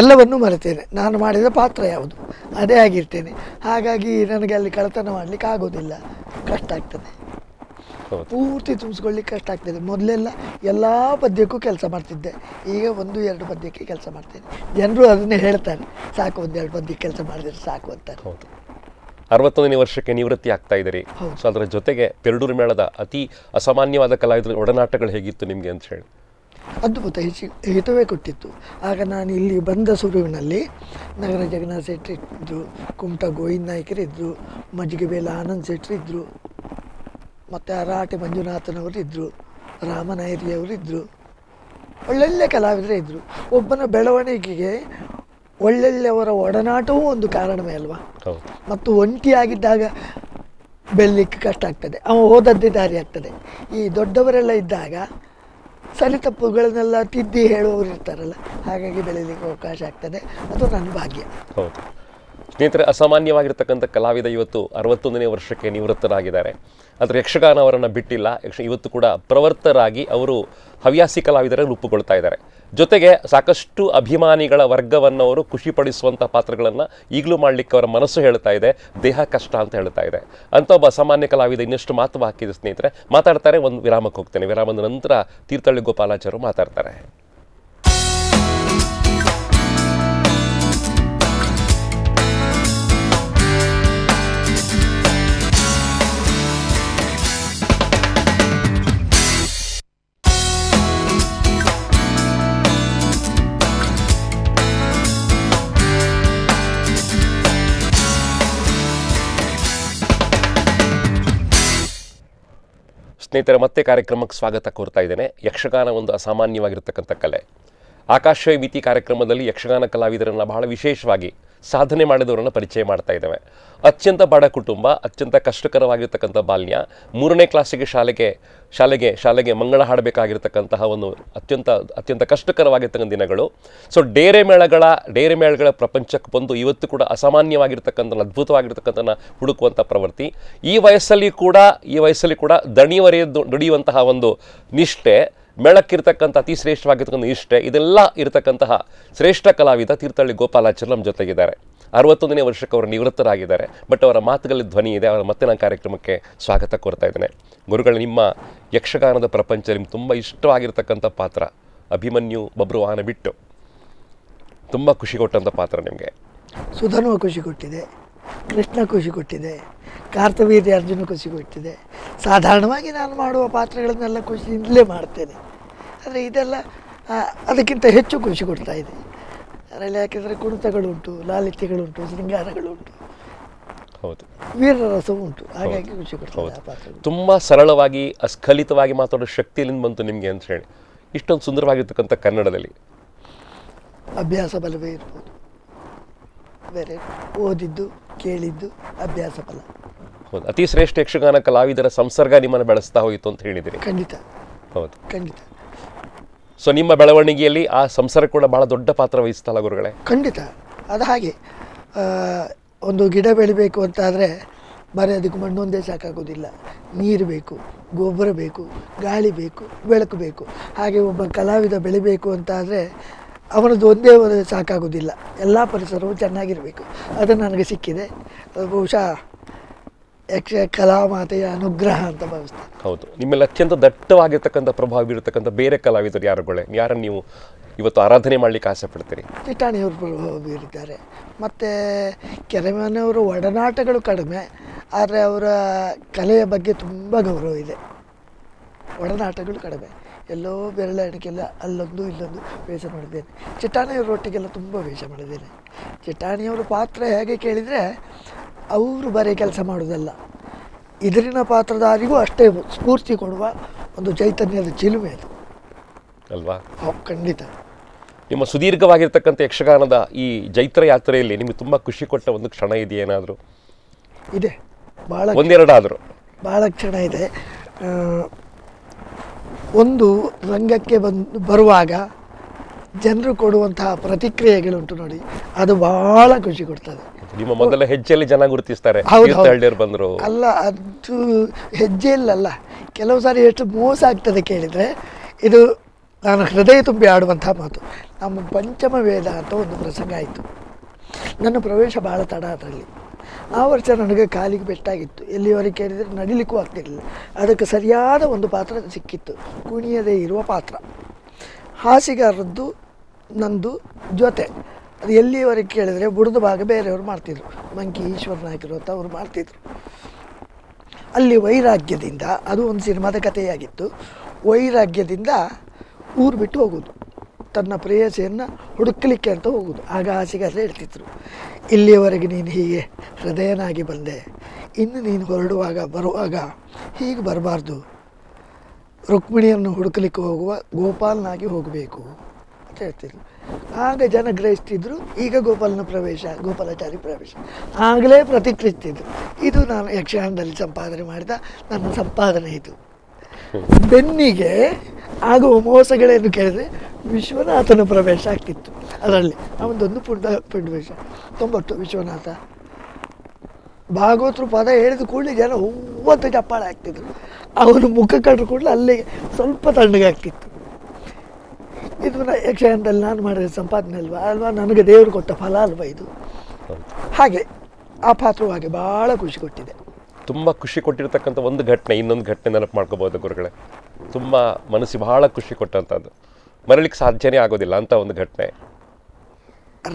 ಎಲ್ಲವನ್ನೂ ಮರೆತೇನೆ. ನಾನು ಮಾಡಿದ ಪಾತ್ರ ಯಾವುದು ಅದೇ ಆಗಿರ್ತೇನೆ. ಹಾಗಾಗಿ ನನಗೆ ಅಲ್ಲಿ ಕಳ್ಳತನ ಮಾಡಲಿಕ್ಕೆ ಆಗೋದಿಲ್ಲ, ಕಷ್ಟ ಆಗ್ತದೆ. ಪೂರ್ತಿ ತುಂಬಿಸ್ಕೊಳ್ಳಿಕ್ಕೆ ಕಷ್ಟ ಆಗ್ತದೆ. ಮೊದಲೆಲ್ಲ ಎಲ್ಲ ಪದ್ಯಕ್ಕೂ ಕೆಲಸ ಮಾಡ್ತಿದ್ದೆ, ಈಗ 1-2 ಪದ್ಯಕ್ಕೆ ಕೆಲಸ ಮಾಡ್ತೇನೆ. ಜನರು ಅದನ್ನೇ ಹೇಳ್ತಾರೆ, ಸಾಕು 1-2 ಪದ್ಯಕ್ಕೆ ಕೆಲಸ ಮಾಡಿದ್ರೆ ಸಾಕು ಅಂತಾರೆ. ಹೌದು. 61ನೇ ವರ್ಷಕ್ಕೆ ನಿವೃತ್ತಿ ಆಗ್ತಾ ಇದ್ದೀರಿ. ಸೊ ಅದರ ಜೊತೆಗೆ ಪೆರಡೂರು ಮೇಳದ ಅತಿ ಅಸಾಮಾನ್ಯವಾದ ಕಲಾವಿದರ ಒಡನಾಟಗಳು ಹೇಗಿತ್ತು ನಿಮಗೆ ಅಂತ ಹೇಳಿ? ಅದ್ಭುತ ಹಿತವೇ ಕೊಟ್ಟಿತ್ತು. ಆಗ ನಾನು ಇಲ್ಲಿ ಬಂದ ಸುರುವಿನಲ್ಲಿ ನಗರ ಜಗನ್ನಾಥ ಶೆಟ್ರು ಇದ್ದರು, ಕುಮಟಾ ಗೋವಿಂದ ನಾಯ್ಕರಿದ್ದರು, ಮಜ್ಜಿಗೆ ಬೇಲ ಆನಂದ್ ಶೆಟ್ರು ಇದ್ದರು, ಮತ್ತು ಅರಾಟೆ ಮಂಜುನಾಥನವರು ಇದ್ದರು, ರಾಮನಾಯರಿಯವರಿದ್ದರು. ಒಳ್ಳೊಳ್ಳೆ ಕಲಾವಿದರೇ ಇದ್ದರು. ಒಬ್ಬನ ಬೆಳವಣಿಗೆಗೆ ಒಳ್ಳೊಳ್ಳೆಯವರ ಒಡನಾಟವೂ ಒಂದು ಕಾರಣವೇ ಅಲ್ವಾ. ಮತ್ತು ಒಂಟಿಯಾಗಿದ್ದಾಗ ಬೆಳಲಿಕ್ಕೆ ಕಷ್ಟ ಆಗ್ತದೆ, ಅವ ಹೋದದ್ದೇ ದಾರಿ ಆಗ್ತದೆ. ಈ ದೊಡ್ಡವರೆಲ್ಲ ಇದ್ದಾಗ ಸರಿ ತಪ್ಪುಗಳನ್ನೆಲ್ಲ ತಿದ್ದಿ ಹೇಳುವವರು ಇರ್ತಾರಲ್ಲ, ಹಾಗಾಗಿ ಬೆಳೀಲಿಕ್ಕೆ ಅವಕಾಶ ಆಗ್ತದೆ. ಅದು ನನ್ನ ಭಾಗ್ಯ. ಹೌದು ಸ್ನೇಹಿತರೆ, ಅಸಾಮಾನ್ಯವಾಗಿರ್ತಕ್ಕಂಥ ಕಲಾವಿದ ಇವತ್ತು 61ನೇ ವರ್ಷಕ್ಕೆ ನಿವೃತ್ತರಾಗಿದ್ದಾರೆ. ಆದರೆ ಯಕ್ಷಗಾನ ಅವರನ್ನು ಬಿಟ್ಟಿಲ್ಲ. ಇವತ್ತು ಕೂಡ ಪ್ರವರ್ತರಾಗಿ ಅವರು ಹವ್ಯಾಸಿ ಕಲಾವಿದರಲ್ಲಿ ರೂಪುಗೊಳ್ತಾ ಇದ್ದಾರೆ. ಜೊತೆಗೆ ಸಾಕಷ್ಟು ಅಭಿಮಾನಿಗಳ ವರ್ಗವನ್ನು ಅವರು ಖುಷಿಪಡಿಸುವಂಥ ಪಾತ್ರಗಳನ್ನು ಈಗಲೂ ಮಾಡಲಿಕ್ಕೆ ಅವರ ಮನಸ್ಸು ಹೇಳ್ತಾ ಇದೆ, ದೇಹ ಕಷ್ಟ ಅಂತ ಹೇಳ್ತಾ ಇದೆ. ಅಂತ ಒಬ್ಬ ಅಸಾಮಾನ್ಯ ಕಲಾವಿದ ಇನ್ನಷ್ಟು ಮಾತು ಹಾಕಿದೆ ಸ್ನೇಹಿತರೆ. ಮಾತಾಡ್ತಾರೆ, ಒಂದು ವಿರಾಮಕ್ಕೆ ಹೋಗ್ತೇನೆ. ವಿರಾಮದ ನಂತರ ತೀರ್ಥಹಳ್ಳಿ ಗೋಪಾಲಾಚಾರ್ಯರು ಮಾತಾಡ್ತಾರೆ. ಸ್ನೇಹಿತರೆ, ಮತ್ತೆ ಕಾರ್ಯಕ್ರಮಕ್ಕೆ ಸ್ವಾಗತ ಕೋರ್ತಾ ಇದ್ದೇನೆ. ಯಕ್ಷಗಾನ ಒಂದು ಅಸಾಮಾನ್ಯವಾಗಿರ್ತಕ್ಕಂಥ ಕಲೆ. ಆಕಾಶವೇ ಮಿತಿ ಕಾರ್ಯಕ್ರಮದಲ್ಲಿ ಯಕ್ಷಗಾನ ಕಲಾವಿದರನ್ನು ಬಹಳ ವಿಶೇಷವಾಗಿ ಸಾಧನೆ ಮಾಡಿದವರನ್ನು ಪರಿಚಯ ಮಾಡ್ತಾ ಇದ್ದೇವೆ. ಅತ್ಯಂತ ಬಡ ಕುಟುಂಬ, ಅತ್ಯಂತ ಕಷ್ಟಕರವಾಗಿರ್ತಕ್ಕಂಥ ಬಾಲ್ಯ, 3ನೇ ಕ್ಲಾಸಿಗೆ ಶಾಲೆಗೆ ಮಂಗಳ ಹಾಡಬೇಕಾಗಿರ್ತಕ್ಕಂತಹ ಒಂದು ಅತ್ಯಂತ ಕಷ್ಟಕರವಾಗಿರ್ತಕ್ಕಂಥ ದಿನಗಳು. ಸೊ ಡೇರೆ ಮೇಳಗಳ ಪ್ರಪಂಚಕ್ಕೆ ಬಂದು ಇವತ್ತು ಕೂಡ ಅಸಾಮಾನ್ಯವಾಗಿರ್ತಕ್ಕಂಥ ಅದ್ಭುತವಾಗಿರ್ತಕ್ಕಂಥ ಹುಡುಕುವಂಥ ಪ್ರವೃತ್ತಿ. ಈ ವಯಸ್ಸಲ್ಲಿ ಕೂಡ ದುಡಿಯುವಂತಹ ಒಂದು ನಿಷ್ಠೆ, ಮೇಳಕ್ಕಿರ್ತಕ್ಕಂಥ ಅತಿ ಶ್ರೇಷ್ಠವಾಗಿರ್ತಕ್ಕಂಥ ನಿಷ್ಠೆ, ಇದೆಲ್ಲ ಇರತಕ್ಕಂತಹ ಶ್ರೇಷ್ಠ ಕಲಾವಿದ ತೀರ್ಥಹಳ್ಳಿ ಗೋಪಾಲಾಚಾರ್ಯ ನಮ್ಮ ಜೊತೆಗಿದ್ದಾರೆ. 61ನೇ ವರ್ಷಕ್ಕೆ ಅವರು ನಿವೃತ್ತರಾಗಿದ್ದಾರೆ. ಬಟ್ ಅವರ ಮಾತುಗಳಲ್ಲಿ ಧ್ವನಿ ಇದೆ. ಅವರ ಮತ್ತೆ ನಾನು ಕಾರ್ಯಕ್ರಮಕ್ಕೆ ಸ್ವಾಗತ ಕೋರ್ತಾ ಇದ್ದೇನೆ. ಗುರುಗಳು, ನಿಮ್ಮ ಯಕ್ಷಗಾನದ ಪ್ರಪಂಚ ನಿಮ್ಗೆ ತುಂಬ ಇಷ್ಟವಾಗಿರ್ತಕ್ಕಂಥ ಪಾತ್ರ ಅಭಿಮನ್ಯು ಬಬ್ರುವಾಹನ ಬಿಟ್ಟು ತುಂಬ ಖುಷಿ ಕೊಟ್ಟಂಥ ಪಾತ್ರ ನಿಮಗೆ. ಸುಧನ್ವ ಖುಷಿ ಕೊಟ್ಟಿದೆ, ಕೃಷ್ಣ ಖುಷಿ ಕೊಟ್ಟಿದೆ, ಕಾರ್ತವೀರ್ಯ ಅರ್ಜುನ ಖುಷಿ ಕೊಟ್ಟಿದೆ. ಸಾಧಾರಣವಾಗಿ ನಾನು ಮಾಡುವ ಪಾತ್ರಗಳನ್ನೆಲ್ಲ ಖುಷಿಯಿಂದಲೇ ಮಾಡ್ತೇನೆ. ಆದರೆ ಇದೆಲ್ಲ ಅದಕ್ಕಿಂತ ಹೆಚ್ಚು ಖುಷಿ ಕೊಡ್ತಾ ಇದೆ. ಅದರಲ್ಲಿ ಯಾಕೆಂದರೆ ಕುಣಿತಗಳುಂಟು, ಲಾಲಿತ್ಯಗಳುಂಟು, ಶೃಂಗಾರಗಳುಂಟು, ಹೌದು, ವೀರರಸವೂ ಉಂಟು. ಹಾಗಾಗಿ ಖುಷಿ ಕೊಡ್ತದೆ ಆ ಪಾತ್ರ. ತುಂಬ ಸರಳವಾಗಿ ಅಸ್ಖಲಿತವಾಗಿ ಮಾತಾಡೋ ಶಕ್ತಿಯಿಂದ ಬಂತು ನಿಮಗೆ ಅಂತ ಹೇಳಿ ಇಷ್ಟೊಂದು ಸುಂದರವಾಗಿರ್ತಕ್ಕಂಥ ಕನ್ನಡದಲ್ಲಿ. ಅಭ್ಯಾಸ ಬಲವೇ ಇರ್ಬೋದು, ಬೇರೆ ಓದಿದ್ದು ಕೇಳಿದ್ದು ಅಭ್ಯಾಸ ಬಲ. ಹೌದು, ಅತಿ ಶ್ರೇಷ್ಠ ಯಕ್ಷಗಾನ ಕಲಾವಿದರ ಸಂಸರ್ಗ ನಿಮ್ಮನ್ನು ಬೆಳೆಸ್ತಾ ಹೋಯಿತು ಅಂತ ಹೇಳಿದಿರಿ. ಖಂಡಿತ, ಹೌದು, ಖಂಡಿತ. ಸೊ ನಿಮ್ಮ ಬೆಳವಣಿಗೆಯಲ್ಲಿ ಆ ಸಂಸಾರ ಕೂಡ ಬಹಳ ದೊಡ್ಡ ಪಾತ್ರ ವಹಿಸ್ತಲ್ಲ ಗುರುಗಳೇ? ಖಂಡಿತ. ಅದು ಹಾಗೆ, ಒಂದು ಗಿಡ ಬೆಳಿಬೇಕು ಅಂತಾದರೆ ಬರೀ ಅದಕ್ಕೆ ಮಣ್ಣೊಂದೇ ಸಾಕಾಗೋದಿಲ್ಲ. ನೀರು ಬೇಕು, ಗೊಬ್ಬರ ಬೇಕು, ಗಾಳಿ ಬೇಕು, ಬೆಳಕು ಬೇಕು. ಹಾಗೆ ಒಬ್ಬ ಕಲಾವಿದ ಬೆಳಿಬೇಕು ಅಂತಾದರೆ ಅವನದ್ದು ಒಂದೇ ಸಾಕಾಗೋದಿಲ್ಲ, ಎಲ್ಲ ಪರಿಸರವು ಚೆನ್ನಾಗಿರಬೇಕು. ಅದು ನನಗೆ ಸಿಕ್ಕಿದೆ. ಬಹುಶಃ ಕಲಾಮಾತೆಯ ಅನುಗ್ರಹ ಅಂತ ಭಾವಿಸ್ತೇನೆ. ಹೌದು, ನಿಮ್ಮಲ್ಲಿ ಅತ್ಯಂತ ದಟ್ಟವಾಗಿರ್ತಕ್ಕಂಥ ಪ್ರಭಾವ ಬೀರತಕ್ಕಂಥ ಬೇರೆ ಕಲಾವಿದರು ಯಾರನ್ನು ನೀವು ಇವತ್ತು ಆರಾಧನೆ ಮಾಡಲಿಕ್ಕೆ ಆಸೆ ಪಡ್ತೀರಿ? ಚಿಟ್ಟಾಣಿಯವರು ಪ್ರಭಾವ ಬೀರಿದ್ದಾರೆ. ಮತ್ತು ಕೆರೆಮನೆಯವರು ಒಡನಾಟಗಳು ಕಡಿಮೆ, ಆದರೆ ಅವರ ಕಲೆಯ ಬಗ್ಗೆ ತುಂಬ ಗೌರವ ಇದೆ. ಒಡನಾಟಗಳು ಕಡಿಮೆ, ಎಲ್ಲೋ ಬೆರಳೆಣಿಕೆಲ್ಲ ಅಲ್ಲೊಂದು ಇಲ್ಲೊಂದು ವೇಷ ಮಾಡಿದ್ದೇನೆ. ಚಿಟ್ಟಾಣಿಯವರೊಟ್ಟಿಗೆಲ್ಲ ತುಂಬ ವೇಷ ಮಾಡಿದ್ದೇನೆ. ಚಿಟ್ಟಾಣಿಯವರ ಪಾತ್ರ ಹೇಗೆ ಕೇಳಿದರೆ, ಅವರು ಬರೀ ಕೆಲಸ ಮಾಡೋದಲ್ಲ, ಇದರಿನ ಪಾತ್ರಧಾರಿಗೂ ಅಷ್ಟೇ ಸ್ಫೂರ್ತಿ ಕೊಡುವ ಒಂದು ಚೈತನ್ಯದ ಚಿಲುಮೆ ಅದು ಅಲ್ವಾ? ಖಂಡಿತ. ನಿಮ್ಮ ಸುದೀರ್ಘವಾಗಿರ್ತಕ್ಕಂಥ ಯಕ್ಷಗಾನದ ಈ ಜೈತ್ರ ಯಾತ್ರೆಯಲ್ಲಿ ನಿಮಗೆ ತುಂಬ ಖುಷಿ ಕೊಟ್ಟ ಒಂದು ಕ್ಷಣ ಇದೆಯೇನಾದರೂ? ಇದೆ, ಭಾಳ ಒಂದೆರಡಾದರೂ. ಭಾಳ ಕ್ಷಣ ಇದೆ. ಒಂದು ರಂಗಕ್ಕೆ ಬರುವಾಗ ಜನರು ಕೊಡುವಂತಹ ಪ್ರತಿಕ್ರಿಯೆಗಳುಂಟು ನೋಡಿ, ಅದು ಭಾಳ ಖುಷಿ ಕೊಡ್ತದೆ. ನಿಮ್ಮ ಮೊದಲ ಹೆಜ್ಜೆಯಲ್ಲಿ ಜನ ಗುರುತಿಸ್ತಾರೆ, ಬಂದರು ಅಲ್ಲ, ಅದು ಹೆಜ್ಜೆಯಲ್ಲ. ಕೆಲವು ಸಾರಿ ಎಷ್ಟು ಮೋಸ ಆಗ್ತದೆ ಕೇಳಿದರೆ, ಇದು ನಾನು ಹೃದಯ ತುಂಬಿ ಆಡುವಂಥ ಮಾತು. ನಮ್ಮ ಪಂಚಮ ವೇದ ಅಂತ ಒಂದು ಪ್ರಸಂಗ ಆಯಿತು. ನನ್ನ ಪ್ರವೇಶ ಭಾಳ ತಡ ಅದರಲ್ಲಿ. ಆ ವರ್ಷ ನನಗೆ ಕಾಲಿಗೆ ಬೆಟ್ಟಾಗಿತ್ತು. ಎಲ್ಲಿವರೆಗೆ ಕೇಳಿದರೆ ನಡಿಲಿಕ್ಕೂ ಆಗ್ತಿರಲಿಲ್ಲ. ಅದಕ್ಕೆ ಸರಿಯಾದ ಒಂದು ಪಾತ್ರ ಸಿಕ್ಕಿತ್ತು, ಕುಣಿಯದೇ ಇರುವ ಪಾತ್ರ. ಹಾಸಿಗಾರದ್ದು ನಂದು ಜೊತೆ. ಅದು ಎಲ್ಲಿವರೆಗೆ ಕೇಳಿದರೆ ಬುಡದ ಭಾಗ ಬೇರೆಯವರು ಮಾಡ್ತಿದ್ರು, ಮಂಕಿ ಈಶ್ವರ ನಾಯಕರು ಅಂತ ಅವರು ಮಾಡ್ತಿದ್ರು. ಅಲ್ಲಿ ವೈರಾಗ್ಯದಿಂದ, ಅದು ಒಂದು ಸಿನಿಮಾದ ಕಥೆಯಾಗಿತ್ತು, ವೈರಾಗ್ಯದಿಂದ ಊರು ಬಿಟ್ಟು ಹೋಗೋದು, ತನ್ನ ಪ್ರೇಯಸಿಯನ್ನು ಹುಡುಕಲಿಕ್ಕೆ ಅಂತ ಹೋಗೋದು. ಆಗ ಹಾಸಿಗಾದ್ರೆ ಹೇಳ್ತಿದ್ರು, ಇಲ್ಲಿಯವರೆಗೆ ನೀನು ಹೀಗೆ ಹೃದಯನಾಗಿ ಬಂದೆ, ಇನ್ನು ನೀನು ಬರುವಾಗ ಹೀಗೆ ಬರಬಾರ್ದು, ರುಕ್ಮಿಣಿಯನ್ನು ಹುಡುಕಲಿಕ್ಕೆ ಹೋಗುವ ಗೋಪಾಲನಾಗಿ ಹೋಗಬೇಕು ಅಂತ ಹೇಳ್ತಿದ್ರು. ಆಗ ಜನ ಗ್ರಹಿಸ್ತಿದ್ರು, ಈಗ ಗೋಪಾಲಾಚಾರಿ ಪ್ರವೇಶ ಆಗಲೇ ಪ್ರತಿಕ್ರಿಯಿಸ್ತಿದ್ರು. ಇದು ನಾನು ಯಕ್ಷಗಾನದಲ್ಲಿ ಸಂಪಾದನೆ ಮಾಡಿದ ನನ್ನ ಸಂಪಾದನೆ. ಇದು ಬೆನ್ನಿಗೆ ಆಗುವ ಮೋಸಗಳೇನು ಕೇಳಿದ್ರೆ ವಿಶ್ವನಾಥನ ಪ್ರವೇಶ ಆಗ್ತಿತ್ತು. ಅದರಲ್ಲಿ ಅವನದೊಂದು ಪ್ರವೇಶ 90 ವಿಶ್ವನಾಥ ಭಾಗವತರು ಪದ ಹೇಳಿದ ಕೂಡಲೇ ಜನ ಹೂವತ್ತು ಚಪ್ಪಾಳೆ ಆಗ್ತಿದ್ರು. ಅವನು ಮುಖ ಕಂಡ್ರು ಕೂಡಲೇ ಅಲ್ಲಿಗೆ ಸ್ವಲ್ಪ ತಣ್ಣಗಾಗ್ತಿತ್ತು. ಇದು ಯಕ್ಷಗಾನದಲ್ಲಿ ನಾನು ಮಾಡಿದ ಸಂಪಾದನೆ ಅಲ್ವಾ, ನನಗೆ ದೇವರು ಕೊಟ್ಟ ಫಲ ಅಲ್ವಾ ಇದು. ಹಾಗೆ ಆ ಪಾತ್ರವಾಗಿ ಭಾಳ ಖುಷಿ ಕೊಟ್ಟಿದೆ. ತುಂಬ ಖುಷಿ ಕೊಟ್ಟಿರ್ತಕ್ಕಂಥ ಒಂದು ಘಟನೆ, ಇನ್ನೊಂದು ಘಟನೆ ನೆನಪು ಮಾಡ್ಕೋಬೋದು ಗುರುಗಳೇ. ತುಂಬ ಮನಸ್ಸಿಗೆ ಬಹಳ ಖುಷಿ ಕೊಟ್ಟಂಥದ್ದು, ಮರಳಿಕ್ಕೆ ಸಾಧ್ಯನೇ ಆಗೋದಿಲ್ಲ ಅಂತ ಒಂದು ಘಟನೆ.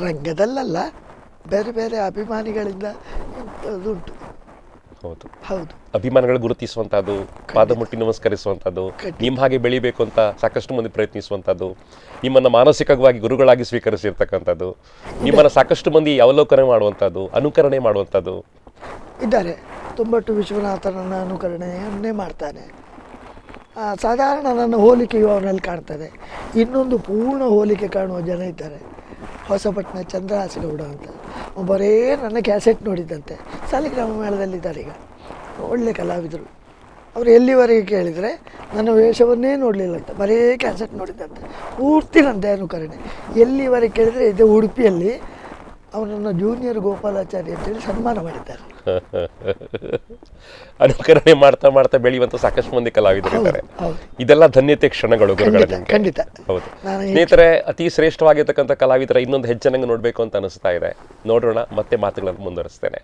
ರಂಗದಲ್ಲ, ಬೇರೆ ಬೇರೆ ಅಭಿಮಾನಿಗಳಿಂದ ಉಂಟು. ಹೌದು ಹೌದು, ಅಭಿಮಾನಿಗಳು ಗುರುತಿಸುವಂಥದ್ದು, ಪಾದ ಮುಟ್ಟಿ ನಮಸ್ಕರಿಸುವಂಥದ್ದು, ನಿಮ್ಮ ಹಾಗೆ ಬೆಳಿಬೇಕು ಅಂತ ಸಾಕಷ್ಟು ಮಂದಿ ಪ್ರಯತ್ನಿಸುವಂಥದ್ದು, ನಿಮ್ಮನ್ನು ಮಾನಸಿಕವಾಗಿ ಗುರುಗಳಾಗಿ ಸ್ವೀಕರಿಸಿರ್ತಕ್ಕಂಥದ್ದು, ನಿಮ್ಮನ್ನು ಸಾಕಷ್ಟು ಮಂದಿ ಅವಲೋಕನೆ ಮಾಡುವಂಥದ್ದು, ಅನುಕರಣೆ ಮಾಡುವಂಥದ್ದು ಇದ್ದಾರೆ. 90 ವಿಶ್ವನಾಥನನ್ನು ಅನುಕರಣೆಯನ್ನೇ ಮಾಡ್ತಾನೆ. ಸಾಧಾರಣ ನನ್ನ ಹೋಲಿಕೆಯು ಅವನಲ್ಲಿ ಕಾಣ್ತದೆ. ಇನ್ನೊಂದು ಪೂರ್ಣ ಹೋಲಿಕೆ ಕಾಣುವ ಜನ ಇದ್ದಾರೆ. ಹೊಸಪಟ್ಟಣ ಚಂದ್ರಹಾಸಗೌಡ ಅಂತ, ಬರೇ ನನ್ನ ಕ್ಯಾಸೆಟ್ ನೋಡಿದ್ದಂತೆ. ಸಾಲಿಗ್ರಾಮ ಮೇಳದಲ್ಲಿದ್ದಾರೆ ಈಗ, ಒಳ್ಳೆ ಕಲಾವಿದರು. ಅವರು ಎಲ್ಲಿವರೆಗೆ ಕೇಳಿದರೆ ನನ್ನ ವೇಷವನ್ನೇ ನೋಡಲಿಲ್ಲಂತೆ, ಬರೇ ಕ್ಯಾಸೆಟ್ ನೋಡಿದ್ದಂತೆ. ಪೂರ್ತಿ ನಂದೇ ಅನುಕರಣೆ. ಎಲ್ಲಿವರೆಗೆ ಕೇಳಿದರೆ ಇದೆ ಉಡುಪಿಯಲ್ಲಿ ಅವನನ್ನು ಜೂನಿಯರ್ ಗೋಪಾಲಾಚಾರಿ ಅಂತೇಳಿ ಸನ್ಮಾನ ಮಾಡಿದ್ದಾರೆ. ಅನುಕರಣೆ ಮಾಡ್ತಾ ಮಾಡ್ತಾ ಬೆಳೆಯುವಂತ ಸಾಕಷ್ಟು ಮಂದಿ ಕಲಾವಿದರಿದ್ದಾರೆ. ಇದೆಲ್ಲ ಧನ್ಯತೆ ಕ್ಷಣಗಳು ಗುರುಗಳ. ಖಂಡಿತ. ಹೌದು ಸ್ನೇಹಿತರೆ, ಅತಿ ಶ್ರೇಷ್ಠವಾಗಿರ್ತಕ್ಕಂಥ ಕಲಾವಿದರ ಇನ್ನೊಂದು ಹೆಜ್ಜೆನಂಗೆ ನೋಡ್ಬೇಕು ಅಂತ ಅನಿಸ್ತಾ ಇದೆ. ನೋಡೋಣ, ಮತ್ತೆ ಮಾತುಗಳನ್ನು ಮುಂದುವರಿಸ್ತೇನೆ.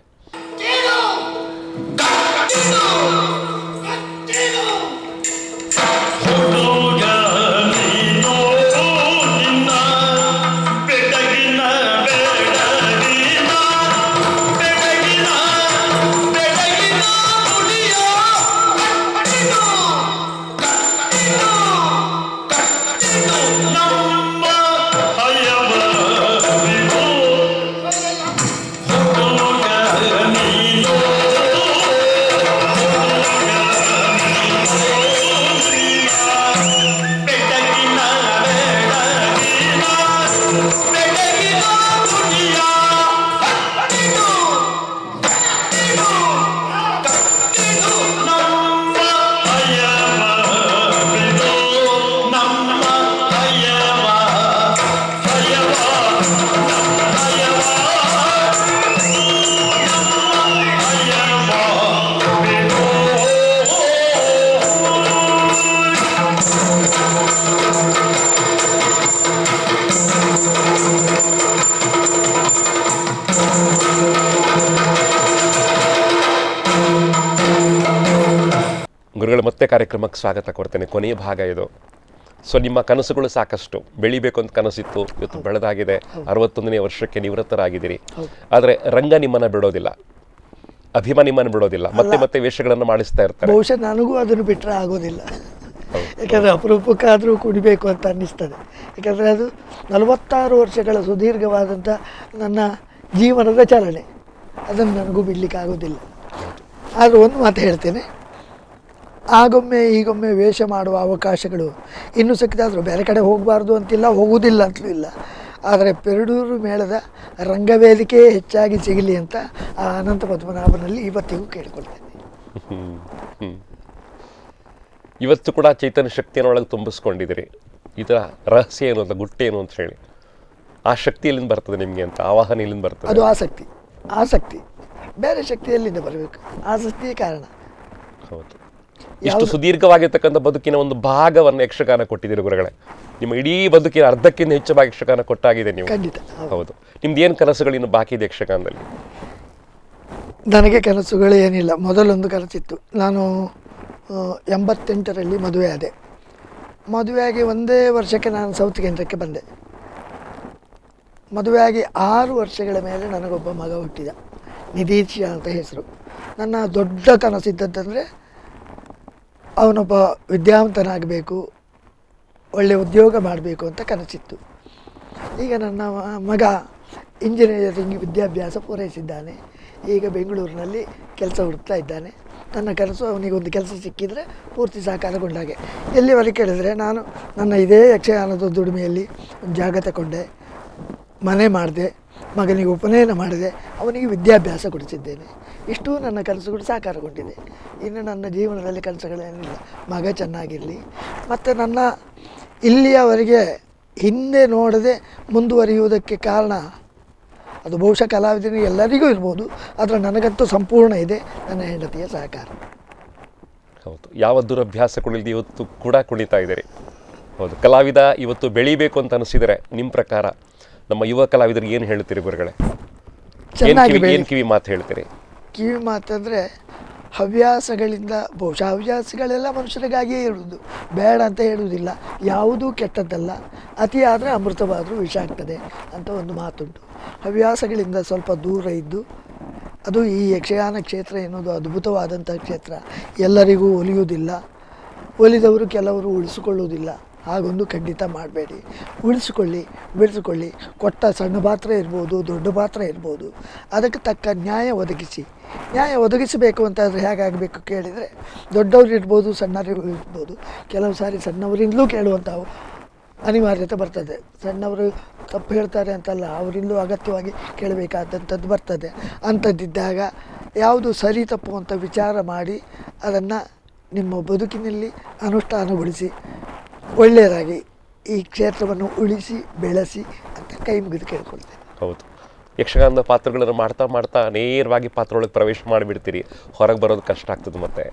ಗುರುಗಳು, ಮತ್ತೆ ಕಾರ್ಯಕ್ರಮಕ್ಕೆ ಸ್ವಾಗತ ಕೊಡ್ತೇನೆ. ಕೊನೆಯ ಭಾಗ ಇದು. ಸೊ ನಿಮ್ಮ ಕನಸುಗಳು ಸಾಕಷ್ಟು, ಬೆಳಿಬೇಕು ಅಂತ ಕನಸಿತ್ತು, ಇವತ್ತು ಬೆಳೆದಾಗಿದೆ. 61ನೇ ವರ್ಷಕ್ಕೆ ನಿವೃತ್ತರಾಗಿದ್ದೀರಿ. ಆದರೆ ರಂಗ ನಿಮ್ಮನ್ನು ಬಿಡೋದಿಲ್ಲ, ಅಭಿಮಾನ ನಿಮ್ಮನ್ನು ಬಿಡೋದಿಲ್ಲ, ಮತ್ತೆ ಮತ್ತೆ ವೇಷಗಳನ್ನು ಮಾಡಿಸ್ತಾ ಇರ್ತಾರೆ. ಬಹುಶಃ ನನಗೂ ಅದನ್ನು ಬಿಟ್ಟರೆ ಆಗೋದಿಲ್ಲ. ಯಾಕಂದರೆ ಅಪರೂಪಕ್ಕಾದರೂ ಕುಡಿಬೇಕು ಅಂತ ಅನ್ನಿಸ್ತದೆ. ಯಾಕಂದರೆ ಅದು 46 ವರ್ಷಗಳ ಸುದೀರ್ಘವಾದಂಥ ನನ್ನ ಜೀವನದ ಚಾಲನೆ, ಅದನ್ನು ನನಗೂ ಬಿಡಲಿಕ್ಕೆ ಆಗೋದಿಲ್ಲ. ಆದರೆ ಒಂದು ಮಾತು ಹೇಳ್ತೇನೆ, ಆಗೊಮ್ಮೆ ಈಗೊಮ್ಮೆ ವೇಷ ಮಾಡುವ ಅವಕಾಶಗಳು ಇನ್ನೂ ಸಿಕ್ಕಿದಾದರೂ ಬೇರೆ ಕಡೆ ಹೋಗಬಾರ್ದು ಅಂತಿಲ್ಲ, ಹೋಗುವುದಿಲ್ಲ ಅಂತಲೂ ಇಲ್ಲ. ಆದರೆ ಪೆರಡೂರು ಮೇಳದ ರಂಗವೇದಿಕೆ ಹೆಚ್ಚಾಗಿ ಸಿಗಲಿ ಅಂತ ಆ ಅನಂತ ಪದ್ಮನಾಭನಲ್ಲಿ ಇವತ್ತಿಗೂ ಕೇಳಿಕೊಳ್ತೇನೆ. ಇವತ್ತು ಕೂಡ ಚೈತನ್ಯ ಶಕ್ತಿಯನ್ನು ಒಳಗೆ ತುಂಬಿಸ್ಕೊಂಡಿದ್ದೀರಿ. ಇದರ ರಹಸ್ಯ ಏನು ಅಂತ, ಗುಟ್ಟೇನು ಅಂತ ಹೇಳಿ, ಆ ಶಕ್ತಿ ಎಲ್ಲಿಂದ ಬರ್ತದೆ ನಿಮಗೆ ಅಂತ, ಆವಾಹನೆ ಎಲ್ಲಿಂದ ಬರ್ತದೆ? ಅದು ಆಸಕ್ತಿ. ಬೇರೆ ಶಕ್ತಿ ಎಲ್ಲಿಂದ ಬರಬೇಕು? ಆಸಕ್ತಿಯೇ ಕಾರಣ. ಹೌದು. ಇಷ್ಟು ಸುದೀರ್ಘವಾಗಿರ್ತಕ್ಕಂಥ ಬದುಕಿನ ಒಂದು ಭಾಗವನ್ನು ಯಕ್ಷಗಾನ ಕೊಟ್ಟಿದ್ದೀರಿ ಗುರುಗಳೇ. ನಿಮ್ಮ ಇಡೀ ಬದುಕಿನ ಅರ್ಧಕ್ಕಿಂತ ಹೆಚ್ಚು ಭಾಗ ಯಕ್ಷಗಾನ ಕೊಟ್ಟಾಗಿದೆ ನೀವು. ಖಂಡಿತ. ಹೌದು. ನಿಮ್ದು ಏನು ಕನಸುಗಳು ಇನ್ನು ಬಾಕಿ ಇದೆ ಯಕ್ಷಗಾನದಲ್ಲಿ? ನನಗೆ ಕನಸುಗಳು ಏನಿಲ್ಲ. ಮೊದಲೊಂದು ಕನಸಿತ್ತು. ನಾನು 88ರಲ್ಲಿ ಮದುವೆ ಆದೆ. ಮದುವೆಯಾಗಿ ಒಂದೇ ವರ್ಷಕ್ಕೆ ನಾನು ಸೌತ್ ಕೇಂದ್ರಕ್ಕೆ ಬಂದೆ. ಮದುವೆಯಾಗಿ 6 ವರ್ಷಗಳ ಮೇಲೆ ನನಗೊಬ್ಬ ಮಗ ಹುಟ್ಟಿದ, ನಿಧೀಶ್ ಅಂತ ಹೆಸರು. ನನ್ನ ದೊಡ್ಡ ಕನಸಿದ್ದದ್ದಂದರೆ ಅವನೊಬ್ಬ ವಿದ್ಯಾವಂತನಾಗಬೇಕು, ಒಳ್ಳೆಯ ಉದ್ಯೋಗ ಮಾಡಬೇಕು ಅಂತ ಕನಸಿತ್ತು. ಈಗ ನನ್ನ ಮಗ ಇಂಜಿನಿಯರಿಂಗ್ ವಿದ್ಯಾಭ್ಯಾಸ ಪೂರೈಸಿದ್ದಾನೆ. ಈಗ ಬೆಂಗಳೂರಿನಲ್ಲಿ ಕೆಲಸ ಹುಡುಕ್ತಾ ಇದ್ದಾನೆ. ನನ್ನ ಕನಸು ಅವನಿಗೊಂದು ಕೆಲಸ ಸಿಕ್ಕಿದರೆ ಪೂರ್ತಿ ಸಾಕಾರಗೊಂಡಾಗೆ. ಎಲ್ಲಿವರೆಗೆ ಕೇಳಿದರೆ ನಾನು ನನ್ನ ಇದೇ ಯಕ್ಷಗಾನದ ದುಡಿಮೆಯಲ್ಲಿ ಒಂದು ಜಾಗ ತಗೊಂಡೆ, ಮನೆ ಮಾಡಿದೆ, ಮಗನಿಗೆ ಉಪನಯನ ಮಾಡಿದೆ, ಅವನಿಗೆ ವಿದ್ಯಾಭ್ಯಾಸ ಕೊಡಿಸಿದ್ದೇನೆ. ಇಷ್ಟೂ ನನ್ನ ಕನಸುಗಳು ಸಾಕಾರಗೊಂಡಿದೆ. ಇನ್ನು ನನ್ನ ಜೀವನದಲ್ಲಿ ಕನಸುಗಳೇನಿಲ್ಲ. ಮಗ ಚೆನ್ನಾಗಿರಲಿ. ಮತ್ತು ನನ್ನ ಇಲ್ಲಿಯವರೆಗೆ ಹಿಂದೆ ನೋಡದೆ ಮುಂದುವರಿಯುವುದಕ್ಕೆ ಕಾರಣ ಅದು ಬಹುಶಃ ಕಲಾವಿದನಿಗೆ ಎಲ್ಲರಿಗೂ ಇರ್ಬೋದು, ಆದರೆ ನನಗಂತೂ ಸಂಪೂರ್ಣ ಇದೆ ನನ್ನ ಹೆಂಡತಿಯ ಸಹಕಾರ. ಹೌದು, ಯಾವ ದುರಭ್ಯಾಸಗಳಿಲ್ಲದೆ ಇವತ್ತು ಕೂಡ ಕುಣಿತಾ ಇದ್ದೀರಿ. ಹೌದು, ಕಲಾವಿದ ಇವತ್ತು ಬೆಳಿಬೇಕು ಅಂತ ಅನಿಸಿದರೆ ನಿಮ್ಮ ಪ್ರಕಾರ ನಮ್ಮ ಯುವ ಕಲಾವಿದರಿಗೆ ಏನು ಹೇಳ್ತೀರಿ ಗುರುಗಳೇ? ಏನು ಕಿವಿ ಮಾತು ಹೇಳ್ತೀರಿ? ಕಿವಿ ಮಾತಂದರೆ ಹವ್ಯಾಸಗಳಿಂದ, ಬಹುಶಃ ಹವ್ಯಾಸಗಳೆಲ್ಲ ಮನುಷ್ಯರಿಗಾಗಿಯೇ ಇರುವುದು, ಬೇಡ ಅಂತ ಹೇಳುವುದಿಲ್ಲ. ಯಾವುದೂ ಕೆಟ್ಟದ್ದಲ್ಲ, ಅತಿ ಆದರೆ ಅಮೃತವಾದರೂ ವಿಷ ಆಗ್ತದೆ ಅಂತ ಒಂದು ಮಾತುಂಟು. ಹವ್ಯಾಸಗಳಿಂದ ಸ್ವಲ್ಪ ದೂರ ಇದ್ದು, ಅದು ಈ ಯಕ್ಷಗಾನ ಕ್ಷೇತ್ರ ಎನ್ನುವುದು ಅದ್ಭುತವಾದಂಥ ಕ್ಷೇತ್ರ. ಎಲ್ಲರಿಗೂ ಒಲಿಯುವುದಿಲ್ಲ, ಒಲಿದವರು ಕೆಲವರು ಉಳಿಸಿಕೊಳ್ಳುವುದಿಲ್ಲ. ಹಾಗೊಂದು ಖಂಡಿತ ಮಾಡಬೇಡಿ. ಉಳಿಸಿಕೊಳ್ಳಿ, ಬೆಳೆಸಿಕೊಳ್ಳಿ. ಕೊಟ್ಟ ಸಣ್ಣ ಪಾತ್ರ ಇರ್ಬೋದು, ದೊಡ್ಡ ಪಾತ್ರ ಇರ್ಬೋದು, ಅದಕ್ಕೆ ತಕ್ಕ ನ್ಯಾಯ ಒದಗಿಸಿ. ನ್ಯಾಯ ಒದಗಿಸಬೇಕು ಅಂತಾದರೆ ಹೇಗಾಗಬೇಕು ಕೇಳಿದರೆ, ದೊಡ್ಡವರು ಇರ್ಬೋದು, ಸಣ್ಣವರು ಇರ್ಬೋದು. ಕೆಲವು ಸಾರಿ ಸಣ್ಣವರಿಂದಲೂ ಕೇಳುವಂಥ ಅನಿವಾರ್ಯತೆ ಬರ್ತದೆ. ಸಣ್ಣವರು ತಪ್ಪು ಹೇಳ್ತಾರೆ ಅಂತಲ್ಲ, ಅವರಿಂದಲೂ ಅಗತ್ಯವಾಗಿ ಕೇಳಬೇಕಾದಂಥದ್ದು ಬರ್ತದೆ. ಅಂಥದ್ದಿದ್ದಾಗ ಯಾವುದು ಸರಿ ತಪ್ಪು ಅಂತ ವಿಚಾರ ಮಾಡಿ ಅದನ್ನು ನಿಮ್ಮ ಬದುಕಿನಲ್ಲಿ ಅನುಷ್ಠಾನಗೊಳಿಸಿ ಒಳ್ಳೆಯದಾಗಿ ಈ ಕ್ಷೇತ್ರವನ್ನು ಉಳಿಸಿ ಬೆಳೆಸಿ ಅಂತ ಕೈ ಮುಗಿದು ಕೇಳ್ಕೊಳ್ತೇನೆ. ಹೌದು, ಯಕ್ಷಗಾನದ ಪಾತ್ರಗಳನ್ನು ಮಾಡ್ತಾ ಮಾಡ್ತಾ ನೇರವಾಗಿ ಪಾತ್ರ ಒಳಗೆ ಪ್ರವೇಶ ಮಾಡಿಬಿಡ್ತೀರಿ. ಹೊರಗೆ ಬರೋದು ಕಷ್ಟ ಆಗ್ತದೆ, ಮತ್ತೆ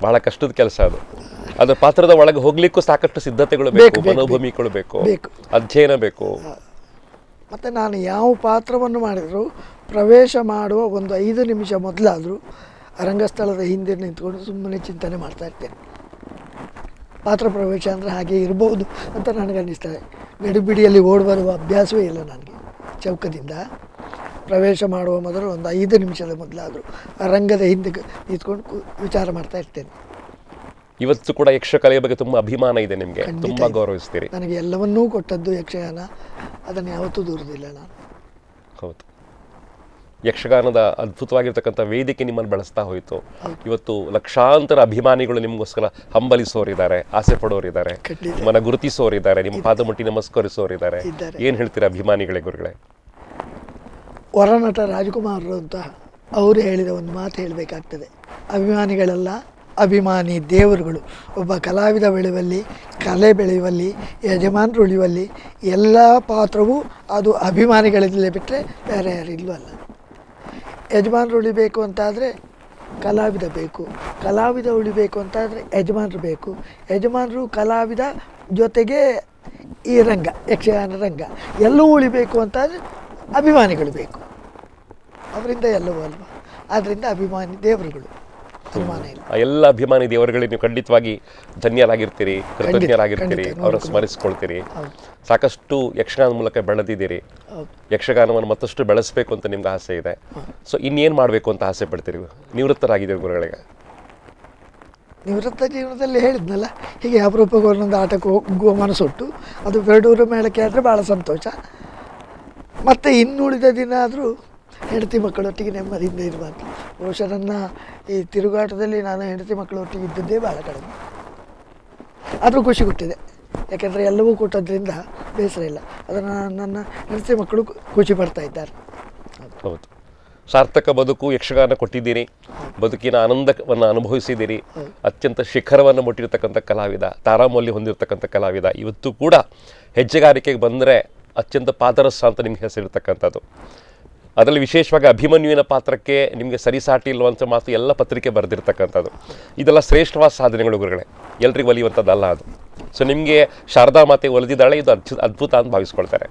ಬಹಳ ಕಷ್ಟದ ಕೆಲಸ ಅದು. ಅದ್ರ ಪಾತ್ರದ ಒಳಗೆ ಹೋಗ್ಲಿಕ್ಕೂ ಸಾಕಷ್ಟು ಸಿದ್ಧತೆಗಳು ಬೇಕು, ಮನೋಭೂಮಿಗಳು ಬೇಕು, ಅಧ್ಯಯನ ಬೇಕು. ಮತ್ತು ನಾನು ಯಾವ ಪಾತ್ರವನ್ನು ಮಾಡಿದರೂ ಪ್ರವೇಶ ಮಾಡುವ ಒಂದು 5 ನಿಮಿಷ ಮೊದಲಾದರೂ ರಂಗಸ್ಥಳದ ಹಿಂದೆ ನಿಂತ್ಕೊಂಡು ಸುಮ್ಮನೆ ಚಿಂತನೆ ಮಾಡ್ತಾ ಇರ್ತೇನೆ. ಪಾತ್ರ ಪ್ರವೇಶ ಅಂದರೆ ಹಾಗೆ ಇರ್ಬೋದು ಅಂತ ನನಗನ್ನಿಸ್ತದೆ. ಗಡಿಬಿಡಿಯಲ್ಲಿ ಓಡಿ ಬರುವ ಅಭ್ಯಾಸವೇ ಇಲ್ಲ ನನಗೆ. ಚೌಕದಿಂದ ಪ್ರವೇಶ ಮಾಡುವ ಮೊದಲು ಒಂದು 5 ನಿಮಿಷದ ಮೊದಲಾದರೂ ಆ ರಂಗದ ಹಿಂದೆ ನಿಂತ್ಕೊಂಡು ವಿಚಾರ ಮಾಡ್ತಾ ಇರ್ತೇನೆ. ಇವತ್ತು ಕೂಡ ಯಕ್ಷಕಲೆಯ ಬಗ್ಗೆ ತುಂಬ ಅಭಿಮಾನ ಇದೆ ನಿಮಗೆ, ತುಂಬ ಗೌರವಿಸ್ತೀರಿ. ನನಗೆ ಎಲ್ಲವನ್ನೂ ಕೊಟ್ಟದ್ದು ಯಕ್ಷಗಾನ, ಅದನ್ನು ಯಾವತ್ತೂ ದೂರದಿಲ್ಲ ನಾನು. ಹೌದು, ಯಕ್ಷಗಾನದ ಅದ್ಭುತವಾಗಿರ್ತಕ್ಕಂಥ ವೇದಿಕೆ ನಿಮ್ಮನ್ನು ಬಳಸ್ತಾ ಹೋಯಿತು. ಇವತ್ತು ಲಕ್ಷಾಂತರ ಅಭಿಮಾನಿಗಳು ನಿಮಗೋಸ್ಕರ ಹಂಬಲಿಸೋರಿದ್ದಾರೆ, ಆಸೆ ಪಡೋರಿದ್ದಾರೆ, ನಿಮ್ಮನ್ನು ಗುರುತಿಸೋರಿದ್ದಾರೆ, ನಿಮ್ಮ ಪಾದ ಮುಟ್ಟಿ ನಮಸ್ಕರಿಸೋರಿದ್ದಾರೆ. ಏನು ಹೇಳ್ತೀರಾ ಅಭಿಮಾನಿಗಳೇ ಗುರುಗಳೇ? ಹೊರನಟ ರಾಜಕುಮಾರರು ಅಂತ ಅವರು ಹೇಳಿದ ಒಂದು ಮಾತು ಹೇಳಬೇಕಾಗ್ತದೆ. ಅಭಿಮಾನಿಗಳೆಲ್ಲ ಅಭಿಮಾನಿ ದೇವರುಗಳು. ಒಬ್ಬ ಕಲಾವಿದ ಬೆಳೆಯುವಲ್ಲಿ, ಕಲೆ ಬೆಳೆಯುವಲ್ಲಿ, ಯಜಮಾನರು ಉಳಿಯುವಲ್ಲಿ ಎಲ್ಲ ಪಾತ್ರವೂ ಅದು ಅಭಿಮಾನಿಗಳಲ್ಲೇ ಬಿಟ್ಟರೆ ಬೇರೆ ಯಾರು ಇಲ್ಲವಲ್ಲ. ಯಜಮಾನರು ಉಳಿಬೇಕು ಅಂತಾದರೆ ಕಲಾವಿದ ಬೇಕು, ಕಲಾವಿದ ಉಳಿಬೇಕು ಅಂತಾದರೆ ಯಜಮಾನರು ಬೇಕು, ಯಜಮಾನರು ಕಲಾವಿದ ಜೊತೆಗೆ ಈ ರಂಗ, ಯಕ್ಷಗಾನ ರಂಗ ಎಲ್ಲವೂ ಉಳಿಬೇಕು ಅಂತಾದರೆ ಅಭಿಮಾನಿಗಳು ಬೇಕು. ಅವರಿಂದ ಎಲ್ಲವೂ ಅಲ್ವಾ. ಆದ್ದರಿಂದ ಅಭಿಮಾನಿ ದೇವರುಗಳು, ಅಭಿಮಾನ ಇಲ್ಲ. ಎಲ್ಲ ಅಭಿಮಾನಿ ದೇವರುಗಳಿಗೆ ನೀವು ಖಂಡಿತವಾಗಿ ಧನ್ಯರಾಗಿರ್ತೀರಿ, ಕೃತಜ್ಞರಾಗಿರ್ತೀರಿ, ಅವರನ್ನು ಸ್ಮರಿಸ್ಕೊಳ್ತೀರಿ. ಸಾಕಷ್ಟು ಯಕ್ಷಗಾನ ಮೂಲಕ ಬೆಳೆದಿದ್ದೀರಿ. ಯಕ್ಷಗಾನವನ್ನು ಮತ್ತಷ್ಟು ಬೆಳೆಸಬೇಕು ಅಂತ ನಿಮ್ಗೆ ಆಸೆ ಇದೆ. ಸೊ ಇನ್ನೇನು ಮಾಡಬೇಕು ಅಂತ ಆಸೆ ಪಡ್ತೀರಿ? ನಿವೃತ್ತರಾಗಿದ್ದೀರಿ ಗುರುಗಳಿಗೆ. ನಿವೃತ್ತ ಜೀವನದಲ್ಲಿ ಹೇಳಿದ್ನಲ್ಲ, ಹೀಗೆ ಅಪರೂಪಕ್ಕೆ ಒಂದೊಂದು ಆಟಕ್ಕೆ ಹೋಗುವ ಮನಸ್ಸುಟ್ಟು ಅದು ಬೆರಡೂರು ಮೇಳಕ್ಕೆ ಆದರೆ ಭಾಳ ಸಂತೋಷ. ಮತ್ತು ಇನ್ನುಳಿದ ದಿನ ಆದರೂ ಹೆಂಡತಿ ಮಕ್ಕಳೊಟ್ಟಿಗೆ ನೆಮ್ಮದಿಯಿಂದ ಇರಬಾರ್ದು. ಬಹುಶಃ ನನ್ನ ಈ ತಿರುಗಾಟದಲ್ಲಿ ನಾನು ಹೆಂಡತಿ ಮಕ್ಕಳೊಟ್ಟಿಗೆ ಇದ್ದದ್ದೇ ಭಾಳ ಕಡಿಮೆ. ಆದರೂ ಖುಷಿ ಕೊಟ್ಟಿದೆ, ಯಾಕೆಂದರೆ ಎಲ್ಲವೂ ಕೊಟ್ಟದ್ರಿಂದ ಬೇಸರ ಇಲ್ಲ. ಅದನ್ನು ನನ್ನ ಹೆಂಡತಿ ಮಕ್ಕಳು ಖುಷಿ ಪಡ್ತಾ ಇದ್ದಾರೆ. ಹೌದು, ಸಾರ್ಥಕ ಬದುಕು ಯಕ್ಷಗಾನ ಕೊಟ್ಟಿದ್ದೀರಿ, ಬದುಕಿನ ಆನಂದವನ್ನು ಅನುಭವಿಸಿದ್ದೀರಿ. ಅತ್ಯಂತ ಶಿಖರವನ್ನು ಮುಟ್ಟಿರ್ತಕ್ಕಂಥ ಕಲಾವಿದ, ತಾರಾಮೌಲ್ಯ ಹೊಂದಿರತಕ್ಕಂಥ ಕಲಾವಿದ. ಇವತ್ತು ಕೂಡ ಹೆಜ್ಜೆಗಾರಿಕೆಗೆ ಬಂದರೆ ಅತ್ಯಂತ ಪಾದರಸ ಅಂತ ನಿಮ್ಗೆ ಹೆಸರಿರ್ತಕ್ಕಂಥದ್ದು. ಅದರಲ್ಲಿ ವಿಶೇಷವಾಗಿ ಅಭಿಮನ್ಯುವಿನ ಪಾತ್ರಕ್ಕೆ ನಿಮಗೆ ಸರಿಸಾಟಿ ಇಲ್ವಂಥ ಮಾತು ಎಲ್ಲ ಪತ್ರಿಕೆ ಬರೆದಿರ್ತಕ್ಕಂಥದ್ದು. ಇದೆಲ್ಲ ಶ್ರೇಷ್ಠವಾದ ಸಾಧನೆಗಳು ಗುರುಗಳೇ, ಎಲ್ರಿಗೂ ಒಲಿಯುವಂಥದ್ದಲ್ಲ ಅದು. ಸೊ ನಿಮಗೆ ಶಾರದಾ ಮಾತೆ ಒಲಿದಿದ್ದಾಳೆ, ಇದು ಅದ್ಭುತ ಅಂತ ಭಾವಿಸ್ಕೊಳ್ತಾರೆ.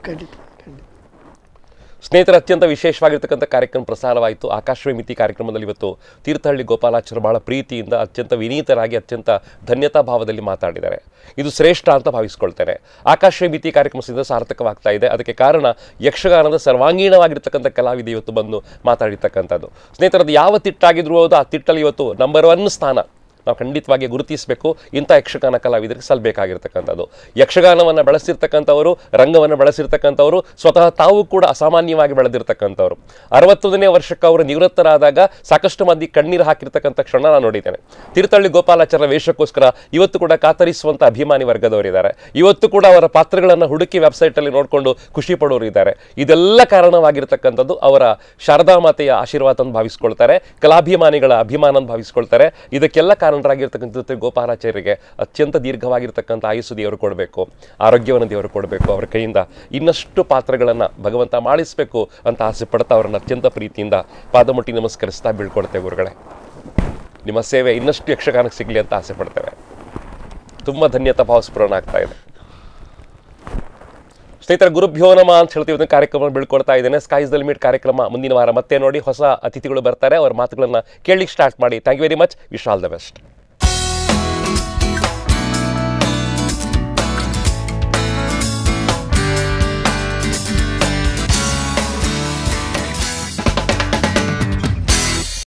ಸ್ನೇಹಿತರ, ಅತ್ಯಂತ ವಿಶೇಷವಾಗಿರ್ತಕ್ಕಂಥ ಕಾರ್ಯಕ್ರಮ ಪ್ರಸಾರವಾಯಿತು. ಆಕಾಶವಾಣಿ ಮಿತಿ ಕಾರ್ಯಕ್ರಮದಲ್ಲಿ ಇವತ್ತು ತೀರ್ಥಹಳ್ಳಿ ಗೋಪಾಲಾಚಾರ್ಯ ಭಾಳ ಪ್ರೀತಿಯಿಂದ, ಅತ್ಯಂತ ವಿನೀತರಾಗಿ, ಅತ್ಯಂತ ಧನ್ಯತಾ ಭಾವದಲ್ಲಿ ಮಾತಾಡಿದ್ದಾರೆ. ಇದು ಶ್ರೇಷ್ಠ ಅಂತ ಭಾವಿಸ್ಕೊಳ್ತೇನೆ. ಆಕಾಶವಾಣಿ ಮಿತಿ ಕಾರ್ಯಕ್ರಮದಿಂದ ಸಾರ್ಥಕವಾಗ್ತಾ ಇದೆ. ಅದಕ್ಕೆ ಕಾರಣ ಯಕ್ಷಗಾನದ ಸರ್ವಾಂಗೀಣವಾಗಿರ್ತಕ್ಕಂಥ ಕಲಾವಿದ ಇವತ್ತು ಬಂದು ಮಾತಾಡಿರ್ತಕ್ಕಂಥದ್ದು. ಸ್ನೇಹಿತರದ್ದು ಯಾವ ತಿಟ್ಟಾಗಿದ್ರು ಆ ತಿಟ್ಟಲ್ಲಿ ಇವತ್ತು ನಂಬರ್ 1 ಸ್ಥಾನ ನಾವು ಖಂಡಿತವಾಗಿ ಗುರುತಿಸಬೇಕು. ಇಂಥ ಯಕ್ಷಗಾನ ಕಲಾವಿದರಿಗೆ ಸಲ್ಲಬೇಕಾಗಿರ್ತಕ್ಕಂಥದ್ದು. ಯಕ್ಷಗಾನವನ್ನು ಬೆಳೆಸಿರ್ತಕ್ಕಂಥವರು, ರಂಗವನ್ನು ಬೆಳೆಸಿರ್ತಕ್ಕಂಥವರು, ಸ್ವತಃ ತಾವು ಕೂಡ ಅಸಾಮಾನ್ಯವಾಗಿ ಬೆಳೆದಿರ್ತಕ್ಕಂಥವ್ರು. 61ನೇ ವರ್ಷಕ್ಕೆ ಅವರು ನಿವೃತ್ತರಾದಾಗ ಸಾಕಷ್ಟು ಮಂದಿ ಕಣ್ಣೀರು ಹಾಕಿರ್ತಕ್ಕಂಥ ಕ್ಷಣ ನಾನು ನೋಡಿದ್ದೇನೆ. ತೀರ್ಥಹಳ್ಳಿ ಗೋಪಾಲಾಚಾರ್ಯ ವೇಷಕ್ಕೋಸ್ಕರ ಇವತ್ತು ಕೂಡ ಕಾತರಿಸುವಂಥ ಅಭಿಮಾನಿ ವರ್ಗದವರಿದ್ದಾರೆ. ಇವತ್ತು ಕೂಡ ಅವರ ಪಾತ್ರಗಳನ್ನು ಹುಡುಕಿ ವೆಬ್ಸೈಟಲ್ಲಿ ನೋಡಿಕೊಂಡು ಖುಷಿ ಪಡೋರು ಇದ್ದಾರೆ. ಇದೆಲ್ಲ ಕಾರಣವಾಗಿರ್ತಕ್ಕಂಥದ್ದು ಅವರ ಶಾರದಾ ಮಾತೆಯ ಆಶೀರ್ವಾದ ಅಂತ ಭಾವಿಸ್ಕೊಳ್ತಾರೆ, ಕಲಾಭಿಮಾನಿಗಳ ಅಭಿಮಾನ ಅಂತ ಭಾವಿಸ್ಕೊಳ್ತಾರೆ. ಇದಕ್ಕೆಲ್ಲ ಕಾರಣರಾಗಿರ್ತಕ್ಕಂಥ ಗೋಪಾಲಾಚಾರ್ಯರಿಗೆ ಅತ್ಯಂತ ದೀರ್ಘವಾಗಿರ್ತಕ್ಕಂಥ ಆಯುಸ್ಸು ದೇವರು ಕೊಡಬೇಕು, ಆರೋಗ್ಯವನ್ನು ದೇವರು ಕೊಡಬೇಕು. ಅವರ ಕೈಯಿಂದ ಇನ್ನಷ್ಟು ಪಾತ್ರಗಳನ್ನು ಭಗವಂತ ಮಾಡಿಸಬೇಕು ಅಂತ ಆಸೆ ಪಡ್ತಾ ಅವರನ್ನು ಅತ್ಯಂತ ಪ್ರೀತಿಯಿಂದ ಪಾದಮುಟ್ಟಿ ನಮಸ್ಕರಿಸ್ತಾ ಬೀಳ್ಕೊಳ್ತೇವೆ. ಗುರುಗಳೇ, ನಿಮ್ಮ ಸೇವೆ ಇನ್ನಷ್ಟು ಯಕ್ಷಗಾನಕ್ಕೆ ಸಿಗಲಿ ಅಂತ ಆಸೆ ಪಡ್ತೇವೆ. ತುಂಬ ಧನ್ಯತಾ ಭಾವಸ್ಫುರಣ ಆಗ್ತಾ ಇದೆ. ಸ್ನೇಹಿತರೆ, ಗುರುಭ್ಯೋ ನಮಃ ಅಂತ ಹೇಳ್ತೀವಿ. ಕಾರ್ಯಕ್ರಮ ಬೀಳ್ಕೊಡ್ತಾ ಇದ್ದೇನೆ. ಸ್ಕೈಸ್ ದ ಲಿಮಿಟ್ ಕಾರ್ಯಕ್ರಮ ಮುಂದಿನ ವಾರ ಮತ್ತೆ ನೋಡಿ ಹೊಸ ಅತಿಥಿಗಳು ಬರ್ತಾರೆ. ಅವರ ಮಾತುಗಳನ್ನು ಕೇಳಲಿಕ್ಕೆ ಸ್ಟಾರ್ಟ್ ಮಾಡಿ. Thank you very much. Wish all the best.